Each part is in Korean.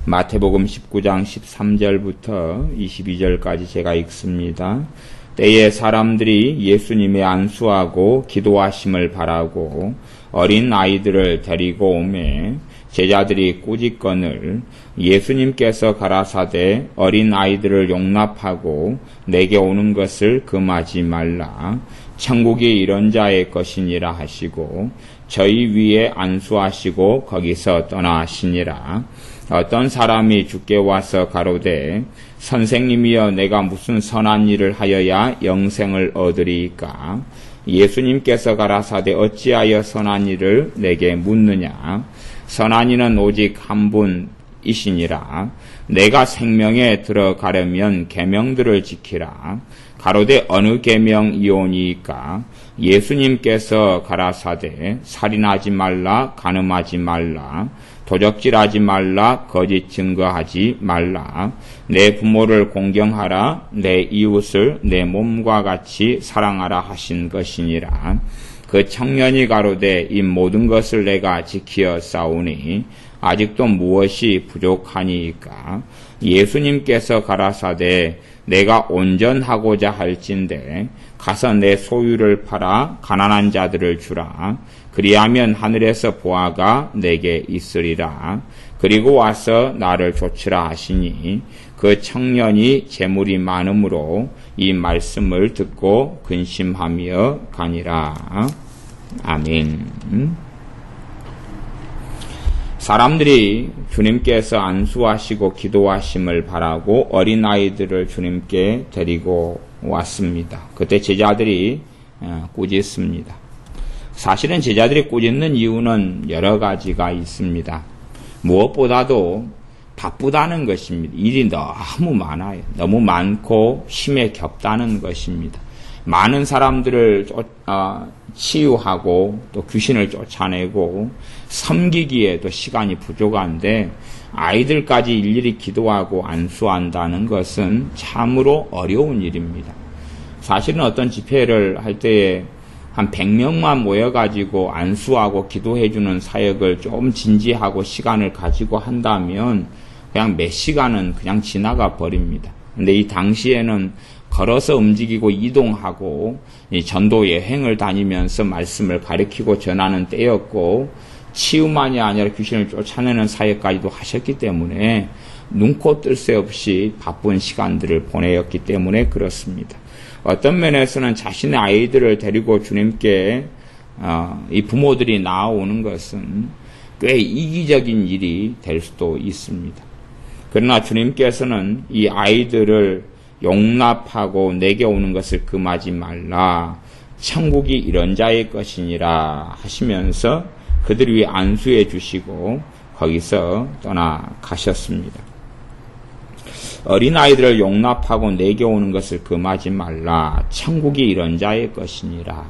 마태복음 19장 13절부터 22절까지 제가 읽습니다. 때에 사람들이 예수님의 안수하고 기도하심을 바라고 어린 아이들을 데리고 오매 제자들이 꾸짖거늘 예수님께서 가라사대 어린 아이들을 용납하고 내게 오는 것을 금하지 말라. 천국이 이런 자의 것이니라 하시고 저희 위에 안수하시고 거기서 떠나시니라. 어떤 사람이 주께 와서 가로되 선생님이여 내가 무슨 선한 일을 하여야 영생을 얻으리이까? 예수님께서 가라사대 어찌하여 선한 일을 내게 묻느냐? 선한 이는 오직 한 분이시니라. 내가 생명에 들어가려면 계명들을 지키라. 가로되 어느 계명이오니이까? 예수님께서 가라사대 살인하지 말라, 간음하지 말라, 도적질하지 말라, 거짓 증거하지 말라, 내 부모를 공경하라, 내 이웃을 내 몸과 같이 사랑하라 하신 것이니라. 그 청년이 가로되 이 모든 것을 내가 지키어 싸우니 아직도 무엇이 부족하니이까? 예수님께서 가라사대 내가 온전하고자 할진대 가서 내 소유를 팔아 가난한 자들을 주라. 그리하면 하늘에서 보화가 내게 있으리라. 그리고 와서 나를 좇으라 하시니 그 청년이 재물이 많음으로 이 말씀을 듣고 근심하며 가니라. 아멘. 사람들이 주님께서 안수하시고 기도하심을 바라고 어린아이들을 주님께 데리고 왔습니다. 그때 제자들이 꾸짖습니다. 사실은 제자들이 꾸짖는 이유는 여러 가지가 있습니다. 무엇보다도 바쁘다는 것입니다. 일이 너무 많아요. 너무 많고 힘에 겹다는 것입니다. 많은 사람들을 치유하고 또 귀신을 쫓아내고 섬기기에도 시간이 부족한데 아이들까지 일일이 기도하고 안수한다는 것은 참으로 어려운 일입니다. 사실은 어떤 집회를 할 때에 한 100명만 모여가지고 안수하고 기도해주는 사역을 좀 진지하고 시간을 가지고 한다면 그냥 몇 시간은 그냥 지나가 버립니다. 근데 이 당시에는 걸어서 움직이고 이동하고 전도 여행을 다니면서 말씀을 가르치고 전하는 때였고 치유만이 아니라 귀신을 쫓아내는 사역까지도 하셨기 때문에 눈코 뜰 새 없이 바쁜 시간들을 보내었기 때문에 그렇습니다. 어떤 면에서는 자신의 아이들을 데리고 주님께 이 부모들이 나아오는 것은 꽤 이기적인 일이 될 수도 있습니다. 그러나 주님께서는 이 아이들을 용납하고 내게 오는 것을 금하지 말라. 천국이 이런 자의 것이니라 하시면서 그들 위해 안수해 주시고 거기서 떠나가셨습니다. 어린아이들을 용납하고 내게 오는 것을 금하지 말라. 천국이 이런 자의 것이니라.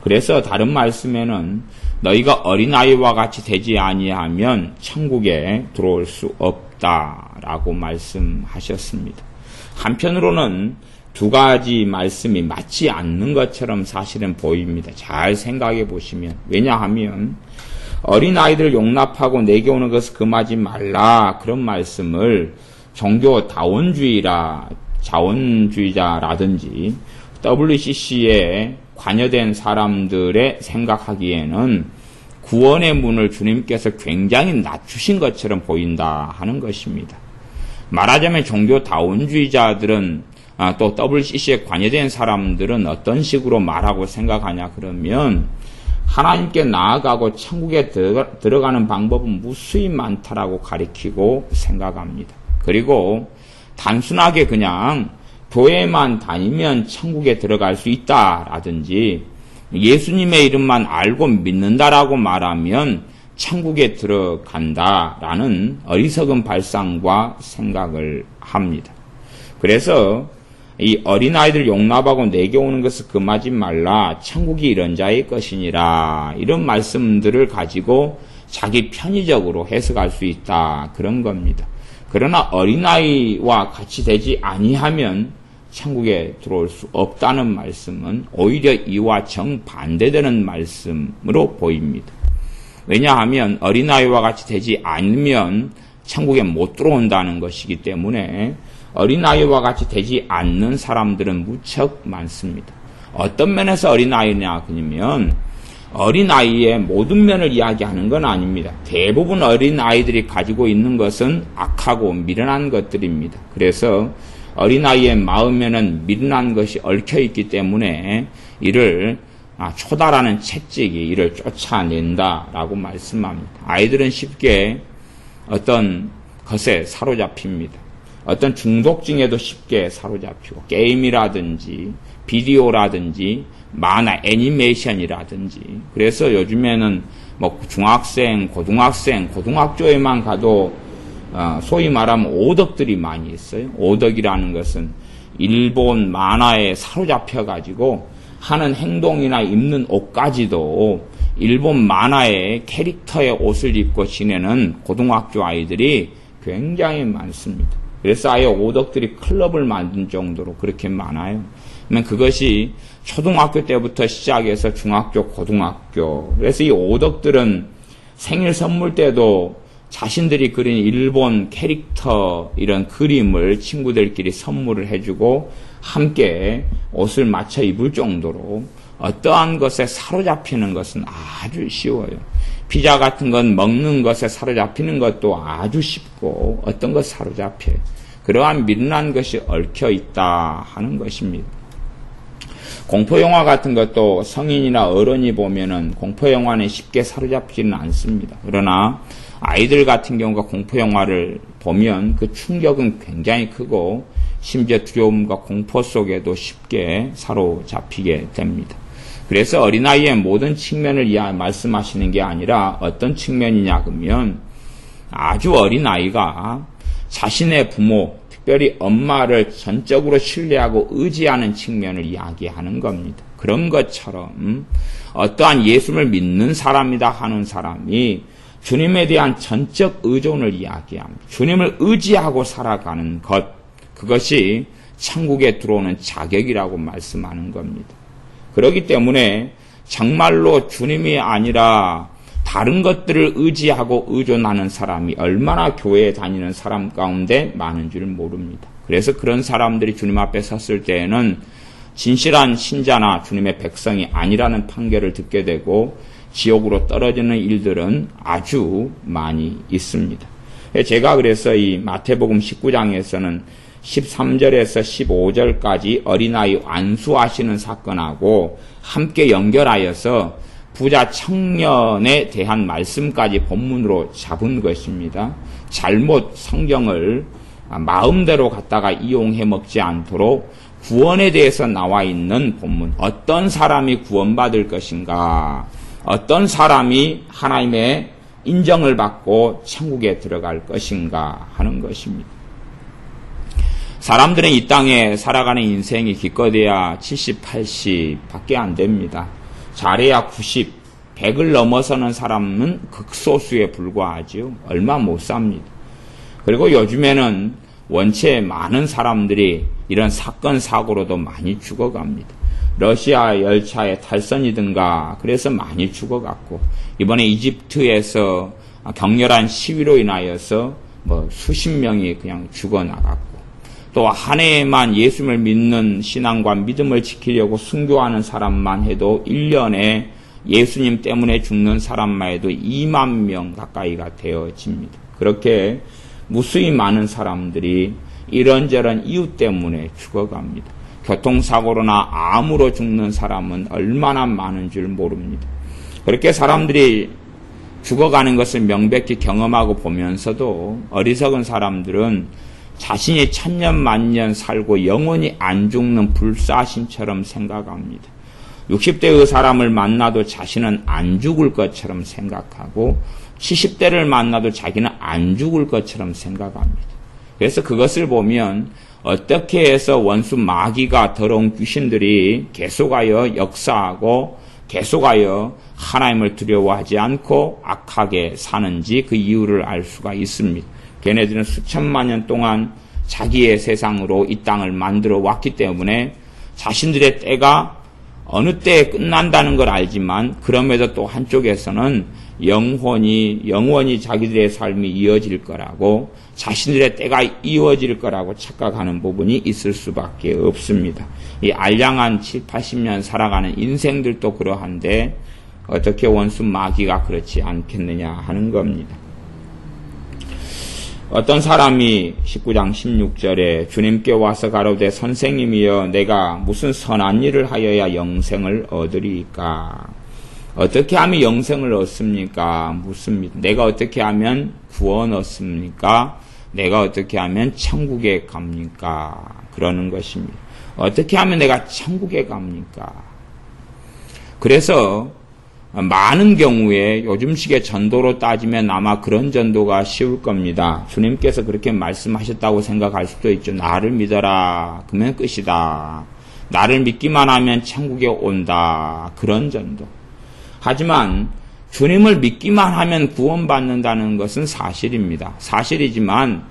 그래서 다른 말씀에는 너희가 어린아이와 같이 되지 아니하면 천국에 들어올 수 없다라고 말씀하셨습니다. 한편으로는 두 가지 말씀이 맞지 않는 것처럼 사실은 보입니다. 잘 생각해 보시면. 왜냐하면 어린아이들을 용납하고 내게 오는 것을 금하지 말라 그런 말씀을 종교 자원주의자라든지 WCC에 관여된 사람들의 생각하기에는 구원의 문을 주님께서 굉장히 낮추신 것처럼 보인다 하는 것입니다. 말하자면 종교다원주의자들은 또 WCC에 관여된 사람들은 어떤 식으로 말하고 생각하냐 그러면 하나님께 나아가고 천국에 들어가는 방법은 무수히 많다라고 가리키고 생각합니다. 그리고 단순하게 그냥 교회만 다니면 천국에 들어갈 수 있다라든지 예수님의 이름만 알고 믿는다라고 말하면 천국에 들어간다라는 어리석은 발상과 생각을 합니다. 그래서 이 어린아이들 용납하고 내게 오는 것을 금하지 말라. 천국이 이런 자의 것이니라. 이런 말씀들을 가지고 자기 편의적으로 해석할 수 있다. 그런 겁니다. 그러나 어린아이와 같이 되지 아니하면 천국에 들어올 수 없다는 말씀은 오히려 이와 정반대되는 말씀으로 보입니다. 왜냐하면 어린아이와 같이 되지 않으면 천국에 못 들어온다는 것이기 때문에 어린아이와 같이 되지 않는 사람들은 무척 많습니다. 어떤 면에서 어린아이냐 그러면 어린아이의 모든 면을 이야기하는 건 아닙니다. 대부분 어린아이들이 가지고 있는 것은 악하고 미련한 것들입니다. 그래서 어린아이의 마음에는 미련한 것이 얽혀있기 때문에 이를 초다라는 채찍이 이를 쫓아낸다라고 말씀합니다. 아이들은 쉽게 어떤 것에 사로잡힙니다. 어떤 중독증에도 쉽게 사로잡히고 게임이라든지 비디오라든지 만화, 애니메이션이라든지 그래서 요즘에는 뭐 중학생, 고등학생, 고등학교에만 가도 소위 말하면 오덕들이 많이 있어요. 오덕이라는 것은 일본 만화에 사로잡혀 가지고 하는 행동이나 입는 옷까지도 일본 만화의 캐릭터의 옷을 입고 지내는 고등학교 아이들이 굉장히 많습니다. 그래서 아예 오덕들이 클럽을 만든 정도로 그렇게 많아요. 그러면 그것이 초등학교 때부터 시작해서 중학교, 고등학교. 그래서 이 오덕들은 생일 선물 때도 자신들이 그린 일본 캐릭터 이런 그림을 친구들끼리 선물을 해주고 함께 옷을 맞춰 입을 정도로 어떠한 것에 사로잡히는 것은 아주 쉬워요. 피자 같은 건 먹는 것에 사로잡히는 것도 아주 쉽고 어떤 것 사로잡혀요. 그러한 미련한 것이 얽혀 있다 하는 것입니다. 공포영화 같은 것도 성인이나 어른이 보면은 공포영화는 쉽게 사로잡히지는 않습니다. 그러나 아이들 같은 경우가 공포영화를 보면 그 충격은 굉장히 크고 심지어 두려움과 공포 속에도 쉽게 사로잡히게 됩니다. 그래서 어린아이의 모든 측면을 말씀하시는 게 아니라 어떤 측면이냐 그러면 아주 어린아이가 자신의 부모, 특별히 엄마를 전적으로 신뢰하고 의지하는 측면을 이야기하는 겁니다. 그런 것처럼 어떠한 예수를 믿는 사람이다 하는 사람이 주님에 대한 전적 의존을 이야기합니다. 주님을 의지하고 살아가는 것, 그것이 천국에 들어오는 자격이라고 말씀하는 겁니다. 그렇기 때문에 정말로 주님이 아니라 다른 것들을 의지하고 의존하는 사람이 얼마나 교회에 다니는 사람 가운데 많은 줄 모릅니다. 그래서 그런 사람들이 주님 앞에 섰을 때에는 진실한 신자나 주님의 백성이 아니라는 판결을 듣게 되고 지옥으로 떨어지는 일들은 아주 많이 있습니다. 제가 그래서 이 마태복음 19장에서는 13절에서 15절까지 어린아이 안수하시는 사건하고 함께 연결하여서 부자 청년에 대한 말씀까지 본문으로 잡은 것입니다. 잘못 성경을 마음대로 갖다가 이용해 먹지 않도록 구원에 대해서 나와 있는 본문, 어떤 사람이 구원받을 것인가, 어떤 사람이 하나님의 인정을 받고 천국에 들어갈 것인가 하는 것입니다. 사람들은 이 땅에 살아가는 인생이 기껏해야 70, 80밖에 안 됩니다. 잘해야 90, 100을 넘어서는 사람은 극소수에 불과하지요. 얼마 못 삽니다. 그리고 요즘에는 원체 많은 사람들이 이런 사건, 사고로도 많이 죽어갑니다. 러시아 열차의 탈선이든가 그래서 많이 죽어갔고 이번에 이집트에서 격렬한 시위로 인하여서 수십 명이 그냥 죽어나갔고 또 한 해에만 예수를 믿는 신앙과 믿음을 지키려고 순교하는 사람만 해도 1년에 예수님 때문에 죽는 사람만 해도 2만 명 가까이가 되어집니다. 그렇게 무수히 많은 사람들이 이런저런 이유 때문에 죽어갑니다. 교통사고로나 암으로 죽는 사람은 얼마나 많은 줄 모릅니다. 그렇게 사람들이 죽어가는 것을 명백히 경험하고 보면서도 어리석은 사람들은 자신이 천년 만년 살고 영원히 안 죽는 불사신처럼 생각합니다. 60대의 사람을 만나도 자신은 안 죽을 것처럼 생각하고 70대를 만나도 자기는 안 죽을 것처럼 생각합니다. 그래서 그것을 보면 어떻게 해서 원수 마귀가 더러운 귀신들이 계속하여 역사하고 계속하여 하나님을 두려워하지 않고 악하게 사는지 그 이유를 알 수가 있습니다. 걔네들은 수천만 년 동안 자기의 세상으로 이 땅을 만들어 왔기 때문에 자신들의 때가 어느 때에 끝난다는 걸 알지만 그럼에도 또 한쪽에서는 영원히 자기들의 삶이 이어질 거라고, 자신들의 때가 이어질 거라고 착각하는 부분이 있을 수밖에 없습니다. 이 알량한 7, 80년 살아가는 인생들도 그러한데 어떻게 원수 마귀가 그렇지 않겠느냐 하는 겁니다. 어떤 사람이 19장 16절에 주님께 와서 가로되 선생님이여 내가 무슨 선한 일을 하여야 영생을 얻으리까? 어떻게 하면 영생을 얻습니까? 묻습니다. 내가 어떻게 하면 구원 얻습니까? 내가 어떻게 하면 천국에 갑니까? 그러는 것입니다. 어떻게 하면 내가 천국에 갑니까? 그래서 많은 경우에 요즘식의 전도로 따지면 아마 그런 전도가 쉬울 겁니다. 주님께서 그렇게 말씀하셨다고 생각할 수도 있죠. 나를 믿어라. 그러면 끝이다. 나를 믿기만 하면 천국에 온다. 그런 전도. 하지만 주님을 믿기만 하면 구원받는다는 것은 사실입니다. 사실이지만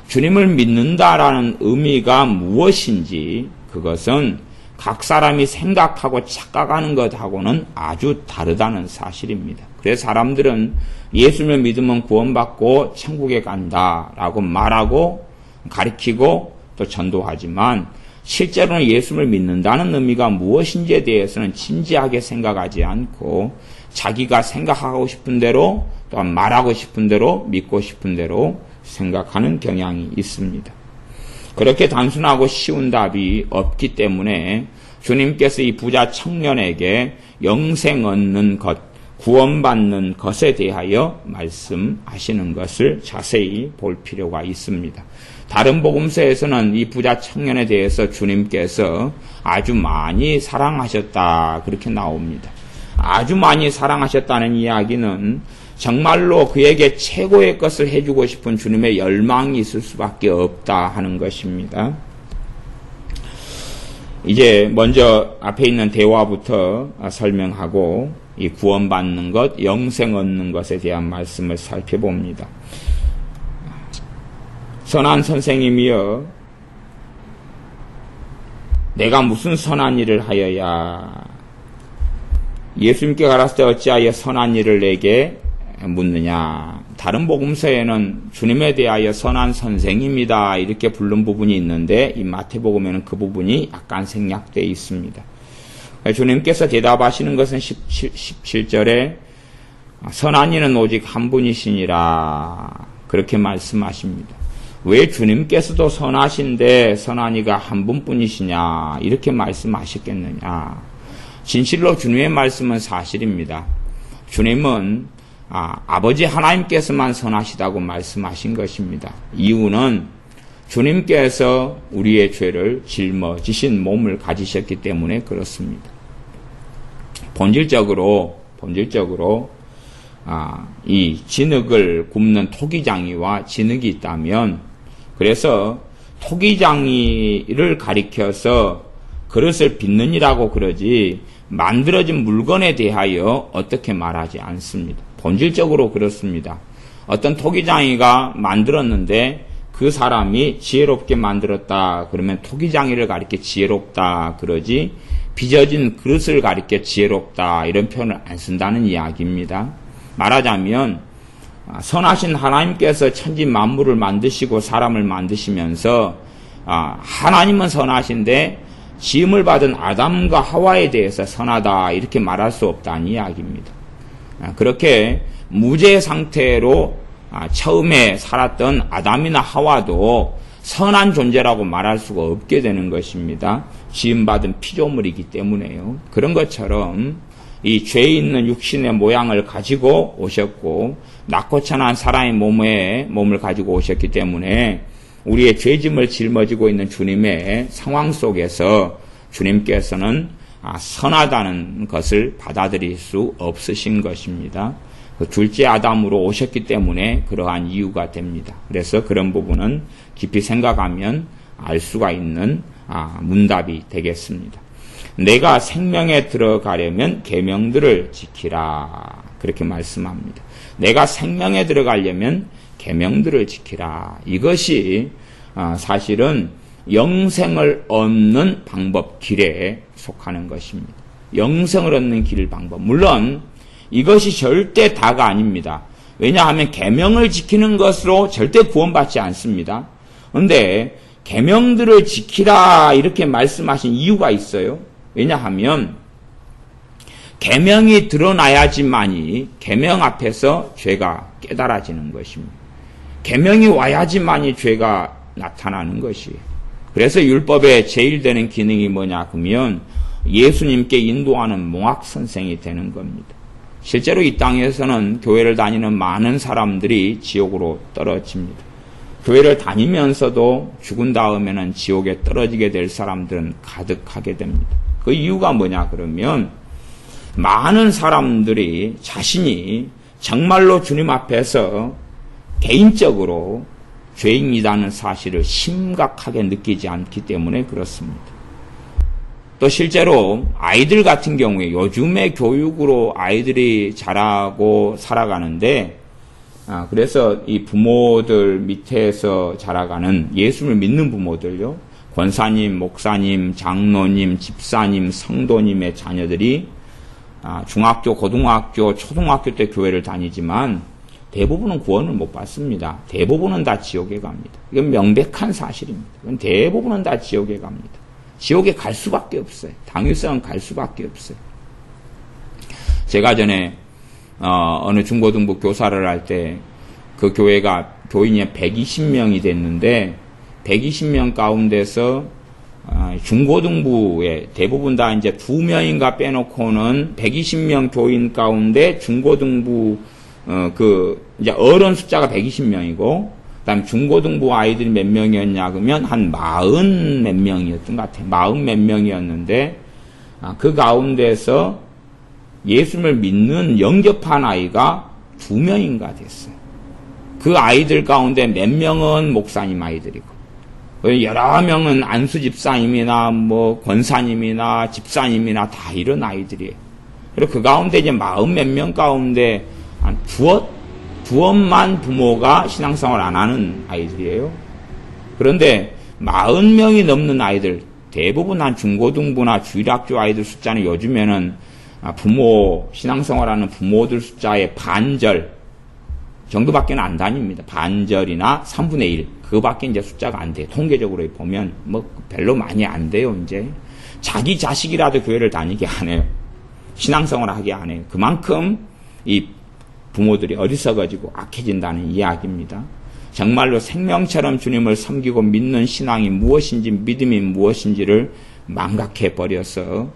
주님을 믿는다라는 의미가 무엇인지 그것은 각 사람이 생각하고 착각하는 것하고는 아주 다르다는 사실입니다. 그래서 사람들은 예수를 믿으면 구원받고 천국에 간다라고 말하고 가르치고 또 전도하지만 실제로는 예수를 믿는다는 의미가 무엇인지에 대해서는 진지하게 생각하지 않고 자기가 생각하고 싶은 대로 또한 말하고 싶은 대로 믿고 싶은 대로 생각하는 경향이 있습니다. 그렇게 단순하고 쉬운 답이 없기 때문에 주님께서 이 부자 청년에게 영생 얻는 것, 구원받는 것에 대하여 말씀하시는 것을 자세히 볼 필요가 있습니다. 다른 복음서에서는 이 부자 청년에 대해서 주님께서 아주 많이 사랑하셨다 그렇게 나옵니다. 아주 많이 사랑하셨다는 이야기는 정말로 그에게 최고의 것을 해주고 싶은 주님의 열망이 있을 수밖에 없다 하는 것입니다. 이제 먼저 앞에 있는 대화부터 설명하고 이 구원받는 것, 영생 얻는 것에 대한 말씀을 살펴봅니다. 선한 선생님이여 내가 무슨 선한 일을 하여야 예수님께 가라사대 어찌하여 선한 일을 내게 묻느냐. 다른 복음서에는 주님에 대하여 선한 선생입니다 이렇게 부른 부분이 있는데 이 마태복음에는 그 부분이 약간 생략되어 있습니다. 주님께서 대답하시는 것은 17절에 선한 이는 오직 한 분이시니라 그렇게 말씀하십니다. 왜 주님께서도 선하신데 선한 이가 한 분뿐이시냐 이렇게 말씀하셨겠느냐. 진실로 주님의 말씀은 사실입니다. 주님은 아버지 하나님께서만 선하시다고 말씀하신 것입니다. 이유는 주님께서 우리의 죄를 짊어지신 몸을 가지셨기 때문에 그렇습니다. 본질적으로 이 진흙을 굽는 토기장이와 진흙이 있다면 그래서 토기장이를 가리켜서 그릇을 빚는이라고 그러지 만들어진 물건에 대하여 어떻게 말하지 않습니다. 본질적으로 그렇습니다. 어떤 토기장이가 만들었는데 그 사람이 지혜롭게 만들었다 그러면 토기장이를 가리켜 지혜롭다 그러지 빚어진 그릇을 가리켜 지혜롭다 이런 표현을 안 쓴다는 이야기입니다. 말하자면 선하신 하나님께서 천지 만물을 만드시고 사람을 만드시면서 하나님은 선하신데 지음을 받은 아담과 하와에 대해서 선하다 이렇게 말할 수 없다는 이야기입니다. 그렇게 무죄 상태로 처음에 살았던 아담이나 하와도 선한 존재라고 말할 수가 없게 되는 것입니다. 지음받은 피조물이기 때문에요. 그런 것처럼 이 죄 있는 육신의 모양을 가지고 오셨고 낮고 천한 사람의 몸을 가지고 오셨기 때문에 우리의 죄짐을 짊어지고 있는 주님의 상황 속에서 주님께서는 선하다는 것을 받아들일 수 없으신 것입니다. 그 둘째 아담으로 오셨기 때문에 그러한 이유가 됩니다. 그래서 그런 부분은 깊이 생각하면 알 수가 있는 문답이 되겠습니다. 내가 생명에 들어가려면 계명들을 지키라 그렇게 말씀합니다. 내가 생명에 들어가려면 계명들을 지키라. 이것이 사실은 영생을 얻는 방법 길에 속하는 것입니다. 영생을 얻는 길 방법. 물론 이것이 절대 다가 아닙니다. 왜냐하면 계명을 지키는 것으로 절대 구원받지 않습니다. 그런데 계명들을 지키라 이렇게 말씀하신 이유가 있어요. 왜냐하면 계명이 드러나야지만이 계명 앞에서 죄가 깨달아지는 것입니다. 계명이 와야지만이 죄가 나타나는 것이에요. 그래서 율법의 제일 되는 기능이 뭐냐 그러면 예수님께 인도하는 몽학선생이 되는 겁니다. 실제로 이 땅에서는 교회를 다니는 많은 사람들이 지옥으로 떨어집니다. 교회를 다니면서도 죽은 다음에는 지옥에 떨어지게 될 사람들은 가득하게 됩니다. 그 이유가 뭐냐 그러면 많은 사람들이 자신이 정말로 주님 앞에서 개인적으로 죄인이라는 사실을 심각하게 느끼지 않기 때문에 그렇습니다. 또 실제로 아이들 같은 경우에 요즘의 교육으로 아이들이 자라고 살아가는데 그래서 이 부모들 밑에서 자라가는 예수를 믿는 부모들요. 권사님, 목사님, 장로님, 집사님, 성도님의 자녀들이 중학교, 고등학교, 초등학교 때 교회를 다니지만 대부분은 구원을 못 받습니다. 대부분은 다 지옥에 갑니다. 이건 명백한 사실입니다. 이건 대부분은 다 지옥에 갑니다. 지옥에 갈 수밖에 없어요. 당위성은 갈 수밖에 없어요. 제가 전에 어느 중고등부 교사를 할 때 그 교회가 교인이 120명이 됐는데 120명 가운데서 중고등부에 대부분 다 이제 2명인가 빼놓고는 120명 교인 가운데 중고등부 이제 어른 숫자가 120명이고 그다음 중고등부 아이들이 몇 명이었냐 그러면 한 40 몇 명이었던 것 같아요. 40 몇 명이었는데 그 가운데서 예수를 믿는 영접한 아이가 2명인가 됐어요. 그 아이들 가운데 몇 명은 목사님 아이들이고 여러 명은 안수 집사님이나 뭐 권사님이나 집사님이나 다 이런 아이들이에요. 그리고 그 가운데 이제 40 몇 명 가운데 한 두엄만 부모가 신앙생활 안 하는 아이들이에요. 그런데 40명이 넘는 아이들, 대부분 한 중고등부나 주일학교 아이들 숫자는 요즘에는 신앙생활하는 부모들 숫자의 반절 정도밖에 안 다닙니다. 반절이나 3분의 1. 그거밖에 이제 숫자가 안 돼요. 통계적으로 보면 뭐 별로 많이 안 돼요, 이제. 자기 자식이라도 교회를 다니게 안 해요. 신앙생활을 하게 안 해요. 그만큼 이 부모들이 어리석어지고 악해진다는 이야기입니다. 정말로 생명처럼 주님을 섬기고 믿는 신앙이 무엇인지 믿음이 무엇인지를 망각해버려서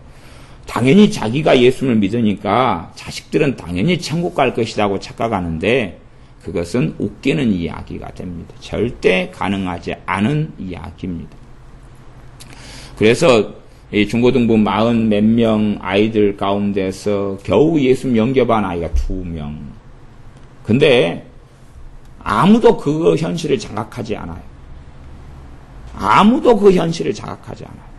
당연히 자기가 예수를 믿으니까 자식들은 당연히 천국 갈 것이라고 착각하는데 그것은 웃기는 이야기가 됩니다. 절대 가능하지 않은 이야기입니다. 그래서 이 중고등부 40 몇 명 아이들 가운데서 겨우 예수 영접한 아이가 2명. 근데 아무도 그 현실을 자각하지 않아요. 아무도 그 현실을 자각하지 않아요.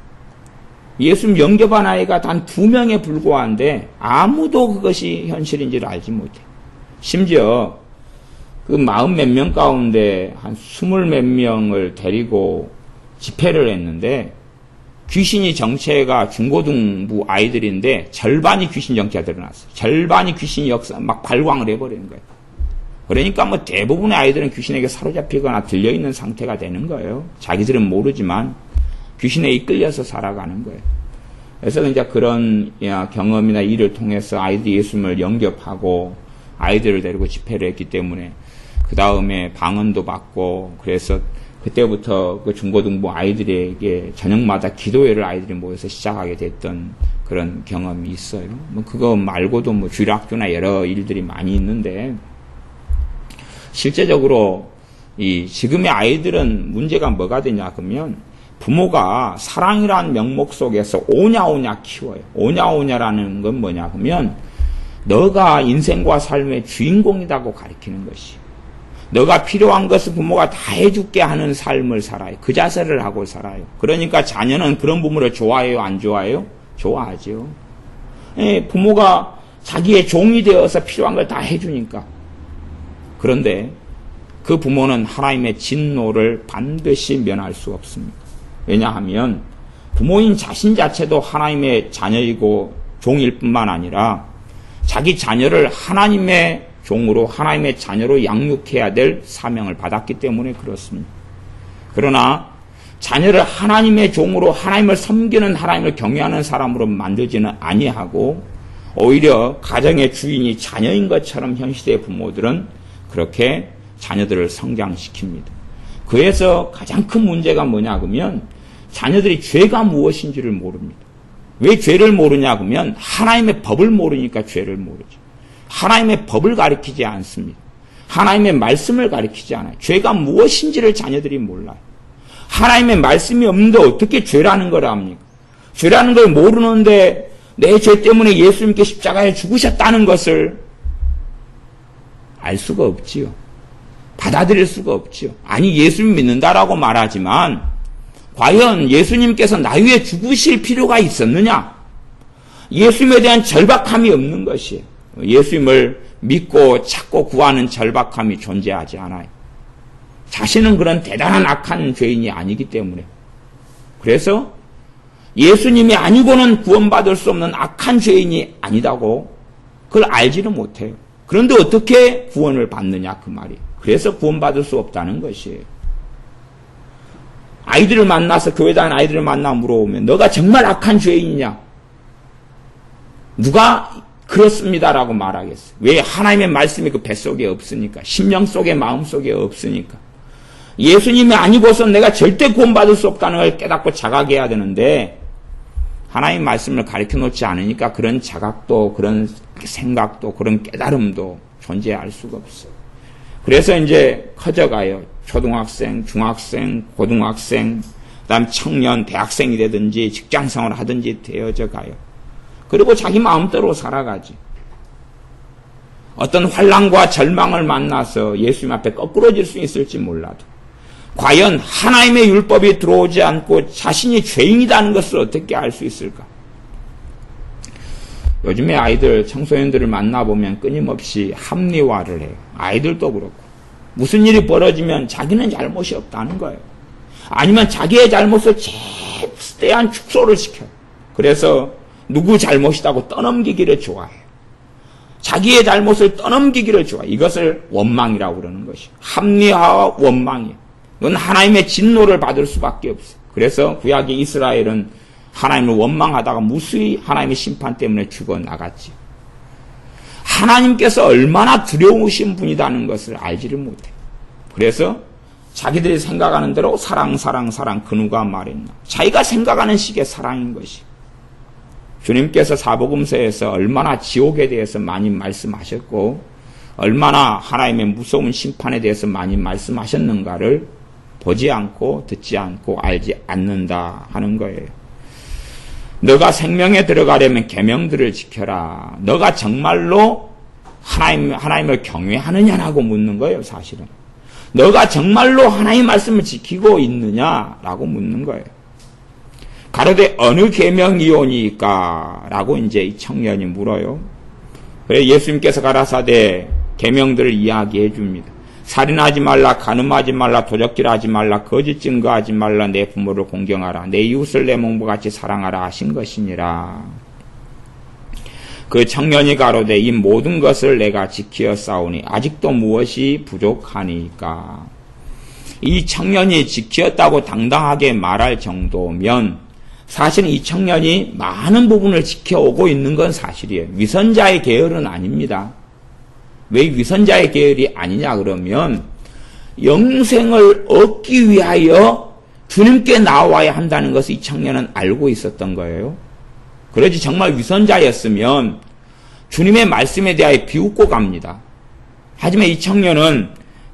예수 영접한 아이가 단 2명에 불과한데 아무도 그것이 현실인지를 알지 못해요. 심지어 그 40 몇 명 가운데 한 20 몇 명을 데리고 집회를 했는데 귀신이 정체가 중고등부 아이들인데 절반이 귀신 정체가 드러났어요. 절반이 귀신 역사 막 발광을 해버리는 거예요. 그러니까 뭐 대부분의 아이들은 귀신에게 사로잡히거나 들려있는 상태가 되는 거예요. 자기들은 모르지만 귀신에 이끌려서 살아가는 거예요. 그래서 이제 그런 경험이나 일을 통해서 아이들이 예수님을 영접하고 아이들을 데리고 집회를 했기 때문에 그 다음에 방언도 받고 그래서 그때부터 그 중고등부 아이들에게 저녁마다 기도회를 아이들이 모여서 시작하게 됐던 그런 경험이 있어요. 뭐 그거 말고도 뭐 주일학교나 여러 일들이 많이 있는데 실제적으로 이 지금의 아이들은 문제가 뭐가 되냐 그러면 부모가 사랑이라는 명목 속에서 오냐오냐 키워요. 오냐오냐라는 건 뭐냐 그러면 너가 인생과 삶의 주인공이라고 가르치는 것이. 너가 필요한 것을 부모가 다 해줄게 하는 삶을 살아요. 그 자세를 하고 살아요. 그러니까 자녀는 그런 부모를 좋아해요? 안 좋아해요? 좋아하죠. 예, 부모가 자기의 종이 되어서 필요한 걸 다 해주니까. 그런데 그 부모는 하나님의 진노를 반드시 면할 수 없습니다. 왜냐하면 부모인 자신 자체도 하나님의 자녀이고 종일 뿐만 아니라 자기 자녀를 하나님의 종으로 하나님의 자녀로 양육해야 될 사명을 받았기 때문에 그렇습니다. 그러나 자녀를 하나님의 종으로 하나님을 섬기는 하나님을 경외하는 사람으로 만들지는 아니하고 오히려 가정의 주인이 자녀인 것처럼 현 시대의 부모들은 그렇게 자녀들을 성장시킵니다. 그래서 가장 큰 문제가 뭐냐 그러면 자녀들이 죄가 무엇인지를 모릅니다. 왜 죄를 모르냐 그러면 하나님의 법을 모르니까 죄를 모르죠. 하나님의 법을 가르치지 않습니다. 하나님의 말씀을 가르치지 않아요. 죄가 무엇인지를 자녀들이 몰라요. 하나님의 말씀이 없는데 어떻게 죄라는 걸 압니까? 죄라는 걸 모르는데 내 죄 때문에 예수님께 십자가에 죽으셨다는 것을 알 수가 없지요. 받아들일 수가 없지요. 아니 예수님 믿는다라고 말하지만 과연 예수님께서 나 위해 죽으실 필요가 있었느냐? 예수님에 대한 절박함이 없는 것이에요. 예수님을 믿고 찾고 구하는 절박함이 존재하지 않아요. 자신은 그런 대단한 악한 죄인이 아니기 때문에. 그래서 예수님이 아니고는 구원받을 수 없는 악한 죄인이 아니다고 그걸 알지는 못해요. 그런데 어떻게 구원을 받느냐 그 말이에요. 그래서 구원받을 수 없다는 것이에요. 아이들을 만나서 교회 다니는 아이들을 만나 물어보면 너가 정말 악한 죄인이냐? 누가 그렇습니다라고 말하겠어요. 왜? 하나님의 말씀이 그 뱃속에 없으니까. 심령 속에 마음 속에 없으니까. 예수님이 아니고서 내가 절대 구원받을 수 없다는 걸 깨닫고 자각해야 되는데 하나님 말씀을 가르쳐 놓지 않으니까 그런 자각도 그런 생각도 그런 깨달음도 존재할 수가 없어요. 그래서 이제 커져가요. 초등학생, 중학생, 고등학생, 그다음 청년, 대학생이 되든지 직장생활을 하든지 되어져 가요. 그리고 자기 마음대로 살아가지. 어떤 환난과 절망을 만나서 예수님 앞에 거꾸러질 수 있을지 몰라도 과연 하나님의 율법이 들어오지 않고 자신이 죄인이라는 것을 어떻게 알 수 있을까? 요즘에 아이들, 청소년들을 만나보면 끊임없이 합리화를 해요. 아이들도 그렇고. 무슨 일이 벌어지면 자기는 잘못이 없다는 거예요. 아니면 자기의 잘못을 최대한 축소를 시켜요. 그래서 누구 잘못이라고 떠넘기기를 좋아해요. 자기의 잘못을 떠넘기기를 좋아해요. 이것을 원망이라고 그러는 것이에요. 합리화와 원망이에요. 이건 하나님의 진노를 받을 수밖에 없어요. 그래서 구약의 이스라엘은 하나님을 원망하다가 무수히 하나님의 심판 때문에 죽어나갔지. 하나님께서 얼마나 두려우신 분이라는 것을 알지를 못해요. 그래서 자기들이 생각하는 대로 사랑 그 누가 말했나. 자기가 생각하는 식의 사랑인 것이. 주님께서 사복음서에서 얼마나 지옥에 대해서 많이 말씀하셨고 얼마나 하나님의 무서운 심판에 대해서 많이 말씀하셨는가를 보지 않고 듣지 않고 알지 않는다 하는 거예요. 너가 생명에 들어가려면 계명들을 지켜라. 너가 정말로 하나님을 경외하느냐라고 묻는 거예요, 사실은. 너가 정말로 하나님의 말씀을 지키고 있느냐라고 묻는 거예요. 가로되 어느 계명이오니까? 라고 이제 이 청년이 물어요. 그래 예수님께서 가라사대 계명들을 이야기해 줍니다. 살인하지 말라, 간음하지 말라, 도적질하지 말라, 거짓 증거하지 말라, 내 부모를 공경하라, 내 이웃을 내 몸과 같이 사랑하라 하신 것이니라. 그 청년이 가로되 이 모든 것을 내가 지키어 싸우니 아직도 무엇이 부족하니까. 이 청년이 지키었다고 당당하게 말할 정도면 사실 이 청년이 많은 부분을 지켜오고 있는 건 사실이에요. 위선자의 계열은 아닙니다. 왜 위선자의 계열이 아니냐 그러면 영생을 얻기 위하여 주님께 나와야 한다는 것을 이 청년은 알고 있었던 거예요. 그러지 정말 위선자였으면 주님의 말씀에 대하여 비웃고 갑니다. 하지만 이 청년은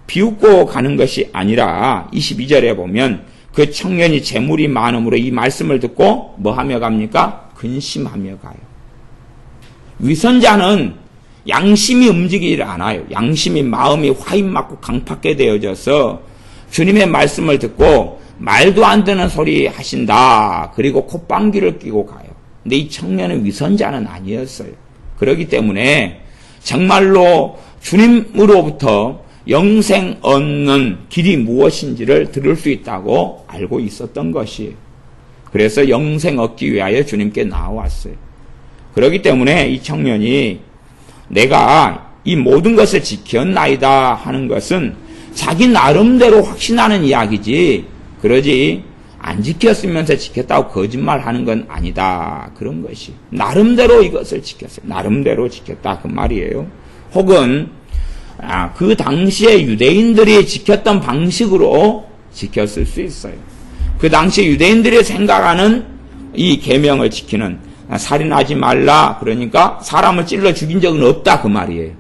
비웃고 가는 것이 아니라 22절에 보면 그 청년이 재물이 많음으로 이 말씀을 듣고 뭐 하며 갑니까? 근심하며 가요. 위선자는 양심이 움직이질 않아요. 양심이 마음이 화인 맞고 강팍게 되어져서 주님의 말씀을 듣고 말도 안 되는 소리 하신다. 그리고 콧방귀를 끼고 가요. 근데 이 청년은 위선자는 아니었어요. 그렇기 때문에 정말로 주님으로부터 영생 얻는 길이 무엇인지를 들을 수 있다고 알고 있었던 것이에요. 그래서 영생 얻기 위하여 주님께 나왔어요. 그렇기 때문에 이 청년이 내가 이 모든 것을 지켰나이다 하는 것은 자기 나름대로 확신하는 이야기지, 그러지 안 지켰으면서 지켰다고 거짓말하는 건 아니다, 그런 것이. 나름대로 이것을 지켰어요. 나름대로 지켰다, 그 말이에요. 혹은 그 당시에 유대인들이 지켰던 방식으로 지켰을 수 있어요. 그 당시 유대인들이 생각하는 이 계명을 지키는, 살인하지 말라, 그러니까 사람을 찔러 죽인 적은 없다, 그 말이에요.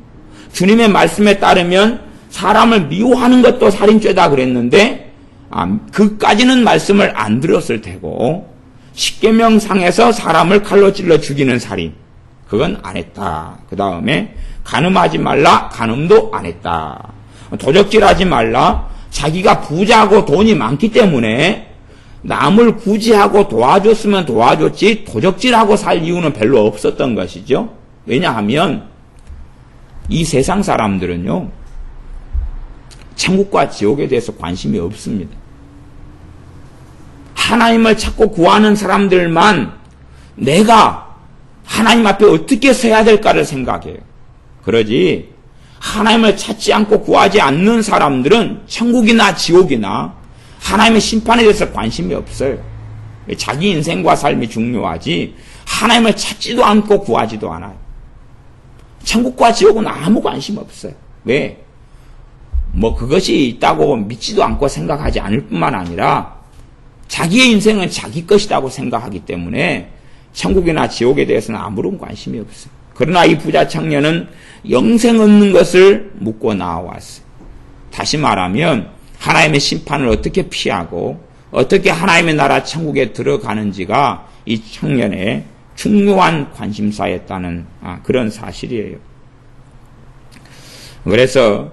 주님의 말씀에 따르면 사람을 미워하는 것도 살인죄다 그랬는데 그까지는 말씀을 안 들었을 테고, 십계명상에서 사람을 칼로 찔러 죽이는 살인, 그건 안 했다. 그 다음에 간음하지 말라, 간음도 안 했다. 도적질하지 말라, 자기가 부자고 돈이 많기 때문에 남을 구제하고 도와줬으면 도와줬지 도적질하고 살 이유는 별로 없었던 것이죠. 왜냐하면 이 세상 사람들은요, 천국과 지옥에 대해서 관심이 없습니다. 하나님을 찾고 구하는 사람들만 내가 하나님 앞에 어떻게 서야 될까를 생각해요. 그러지 하나님을 찾지 않고 구하지 않는 사람들은 천국이나 지옥이나 하나님의 심판에 대해서 관심이 없어요. 자기 인생과 삶이 중요하지 하나님을 찾지도 않고 구하지도 않아요. 천국과 지옥은 아무 관심 없어요. 왜? 그것이 있다고 믿지도 않고 생각하지 않을 뿐만 아니라 자기의 인생은 자기 것이라고 생각하기 때문에 천국이나 지옥에 대해서는 아무런 관심이 없어요. 그러나 이 부자 청년은 영생 얻는 것을 묻고 나와왔어요. 다시 말하면 하나님의 심판을 어떻게 피하고 어떻게 하나님의 나라 천국에 들어가는지가 이 청년의 중요한 관심사였다는 그런 사실이에요. 그래서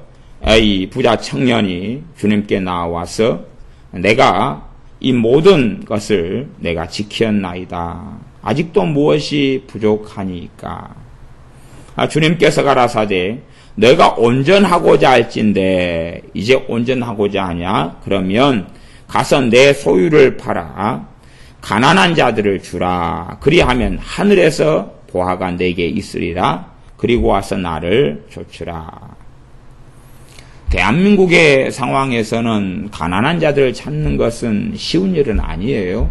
이 부자 청년이 주님께 나와서 내가 이 모든 것을 내가 지켰나이다. 아직도 무엇이 부족하니까? 주님께서 가라사대 너가 온전하고자 할진대 이제 온전하고자 하냐? 그러면 가서 내 소유를 팔아 가난한 자들을 주라. 그리하면 하늘에서 보화가 내게 있으리라. 그리고 와서 나를 좇으라. 대한민국의 상황에서는 가난한 자들을 찾는 것은 쉬운 일은 아니에요.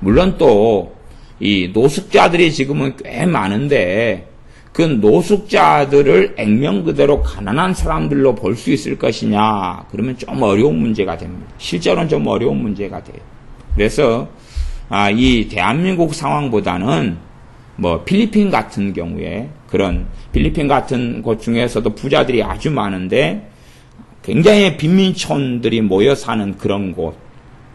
물론 또 이 노숙자들이 지금은 꽤 많은데 그 노숙자들을 액면 그대로 가난한 사람들로 볼 수 있을 것이냐, 그러면 좀 어려운 문제가 됩니다. 실제로는 좀 어려운 문제가 돼요. 그래서 이 대한민국 상황보다는 필리핀 같은 경우에, 그런 필리핀 같은 곳 중에서도 부자들이 아주 많은데 굉장히 빈민촌들이 모여 사는 그런 곳,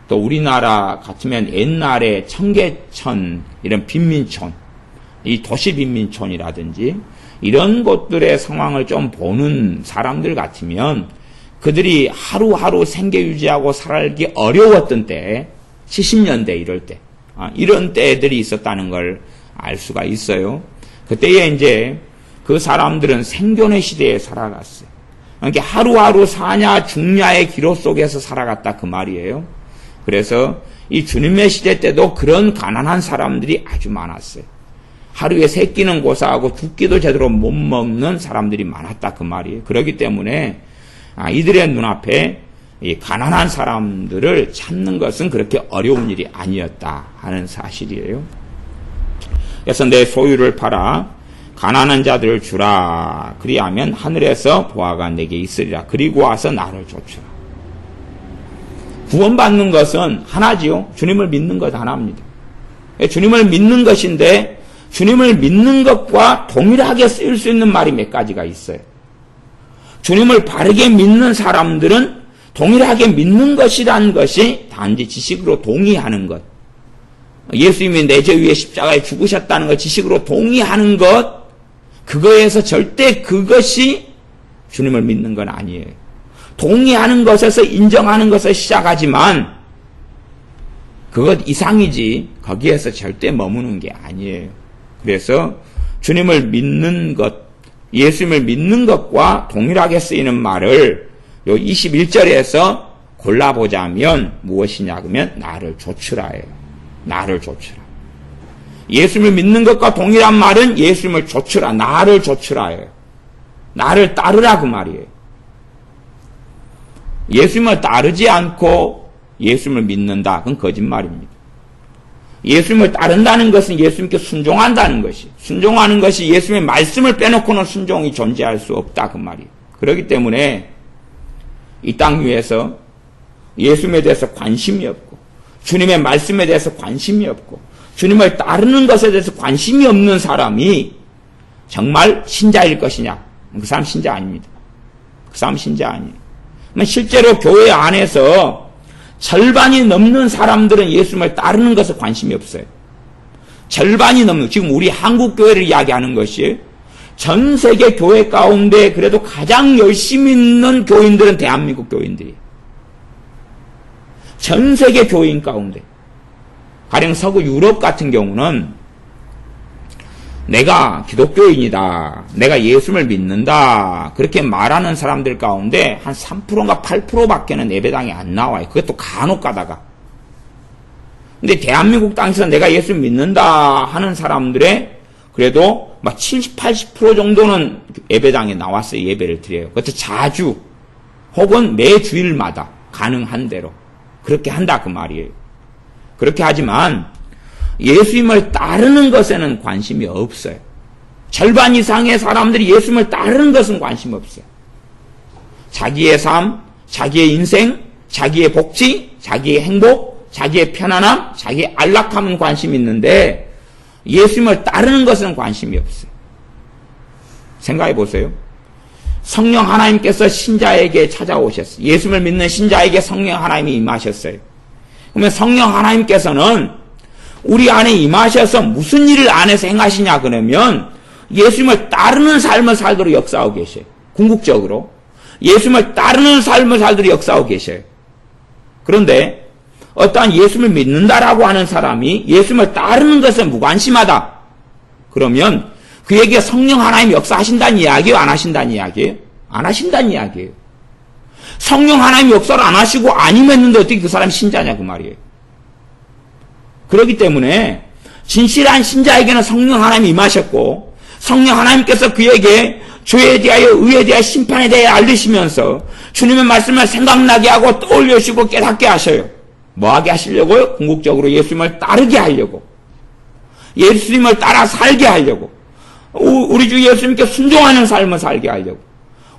또 우리나라 같으면 옛날에 청계천, 이런 빈민촌, 이 도시 빈민촌이라든지 이런 곳들의 상황을 좀 보는 사람들 같으면 그들이 하루하루 생계 유지하고 살기 어려웠던 때, 70년대 이럴 때, 이런 때들이 있었다는 걸 알 수가 있어요. 그때에 이제 그 사람들은 생존의 시대에 살아갔어요. 그러니까 하루하루 사냐 죽냐의 기로 속에서 살아갔다, 그 말이에요. 그래서 이 주님의 시대 때도 그런 가난한 사람들이 아주 많았어요. 하루에 세 끼는 고사하고 두 끼도 제대로 못 먹는 사람들이 많았다, 그 말이에요. 그렇기 때문에 이들의 눈앞에 이 가난한 사람들을 찾는 것은 그렇게 어려운 일이 아니었다 하는 사실이에요. 그래서 내 소유를 팔아 가난한 자들을 주라. 그리하면 하늘에서 보화가 내게 있으리라. 그리고 와서 나를 좇으라. 구원받는 것은 하나지요. 주님을 믿는 것 하나입니다. 주님을 믿는 것인데 주님을 믿는 것과 동일하게 쓰일 수 있는 말이 몇 가지가 있어요. 주님을 바르게 믿는 사람들은 동일하게 믿는 것이란 것이 단지 지식으로 동의하는 것. 예수님이 내 죄 위에 십자가에 죽으셨다는 것 지식으로 동의하는 것, 그거에서 절대 그것이 주님을 믿는 건 아니에요. 동의하는 것에서 인정하는 것을 시작하지만 그것 이상이지 거기에서 절대 머무는 게 아니에요. 그래서 주님을 믿는 것, 예수님을 믿는 것과 동일하게 쓰이는 말을 요 21절에서 골라보자면 무엇이냐 그러면 나를 좇으라예요. 나를 좇으라. 예수님을 믿는 것과 동일한 말은 예수님을 좇으라, 나를 좇으라예요. 나를 따르라 그 말이에요. 예수님을 따르지 않고 예수님을 믿는다. 그건 거짓말입니다. 예수님을 따른다는 것은 예수님께 순종한다는 것이, 순종하는 것이 예수님의 말씀을 빼놓고는 순종이 존재할 수 없다 그 말이에요. 그렇기 때문에 이 땅 위에서 예수님에 대해서 관심이 없고 주님의 말씀에 대해서 관심이 없고 주님을 따르는 것에 대해서 관심이 없는 사람이 정말 신자일 것이냐? 그 사람 신자 아닙니다. 그 사람 신자 아니에요. 실제로 교회 안에서 절반이 넘는 사람들은 예수님을 따르는 것에 관심이 없어요. 절반이 넘는, 지금 우리 한국 교회를 이야기하는 것이 전 세계 교회 가운데 그래도 가장 열심히 있는 교인들은 대한민국 교인들이에요. 전 세계 교인 가운데. 가령 서구 유럽 같은 경우는 내가 기독교인이다, 내가 예수를 믿는다 그렇게 말하는 사람들 가운데 한 3%인가 8%밖에는 예배당에 안 나와요. 그것도 간혹 가다가. 근데 대한민국 땅에서 내가 예수 믿는다 하는 사람들의 그래도 막 70, 80% 정도는 예배당에 나왔어요. 예배를 드려요. 그것도 자주 혹은 매 주일마다 가능한 대로 그렇게 한다 그 말이에요. 그렇게 하지만 예수님을 따르는 것에는 관심이 없어요. 절반 이상의 사람들이 예수님을 따르는 것은 관심 없어요. 자기의 삶, 자기의 인생, 자기의 복지, 자기의 행복, 자기의 편안함, 자기의 안락함은 관심이 있는데 예수님을 따르는 것은 관심이 없어요. 생각해 보세요. 성령 하나님께서 신자에게 찾아오셨어요. 예수님을 믿는 신자에게 성령 하나님이 임하셨어요. 그러면 성령 하나님께서는 우리 안에 임하셔서 무슨 일을 안에서 행하시냐 그러면 예수님을 따르는 삶을 살도록 역사하고 계셔요. 궁극적으로 예수님을 따르는 삶을 살도록 역사하고 계셔요. 그런데 어떠한 예수님을 믿는다라고 하는 사람이 예수님을 따르는 것에 무관심하다 그러면 그에게 성령 하나님 역사하신다는 이야기예요? 안 하신다는 이야기예요? 안 하신다는 이야기예요. 성령 하나님 역사를 안 하시고 안 임했는데 어떻게 그 사람이 신자냐 그 말이에요. 그렇기 때문에 진실한 신자에게는 성령 하나님이 임하셨고 성령 하나님께서 그에게 죄에 대하여 의에 대하여 심판에 대하여 알리시면서 주님의 말씀을 생각나게 하고 떠올려주시고 깨닫게 하셔요. 뭐하게 하시려고요? 궁극적으로 예수님을 따르게 하려고, 예수님을 따라 살게 하려고, 우리 주 예수님께 순종하는 삶을 살게 하려고,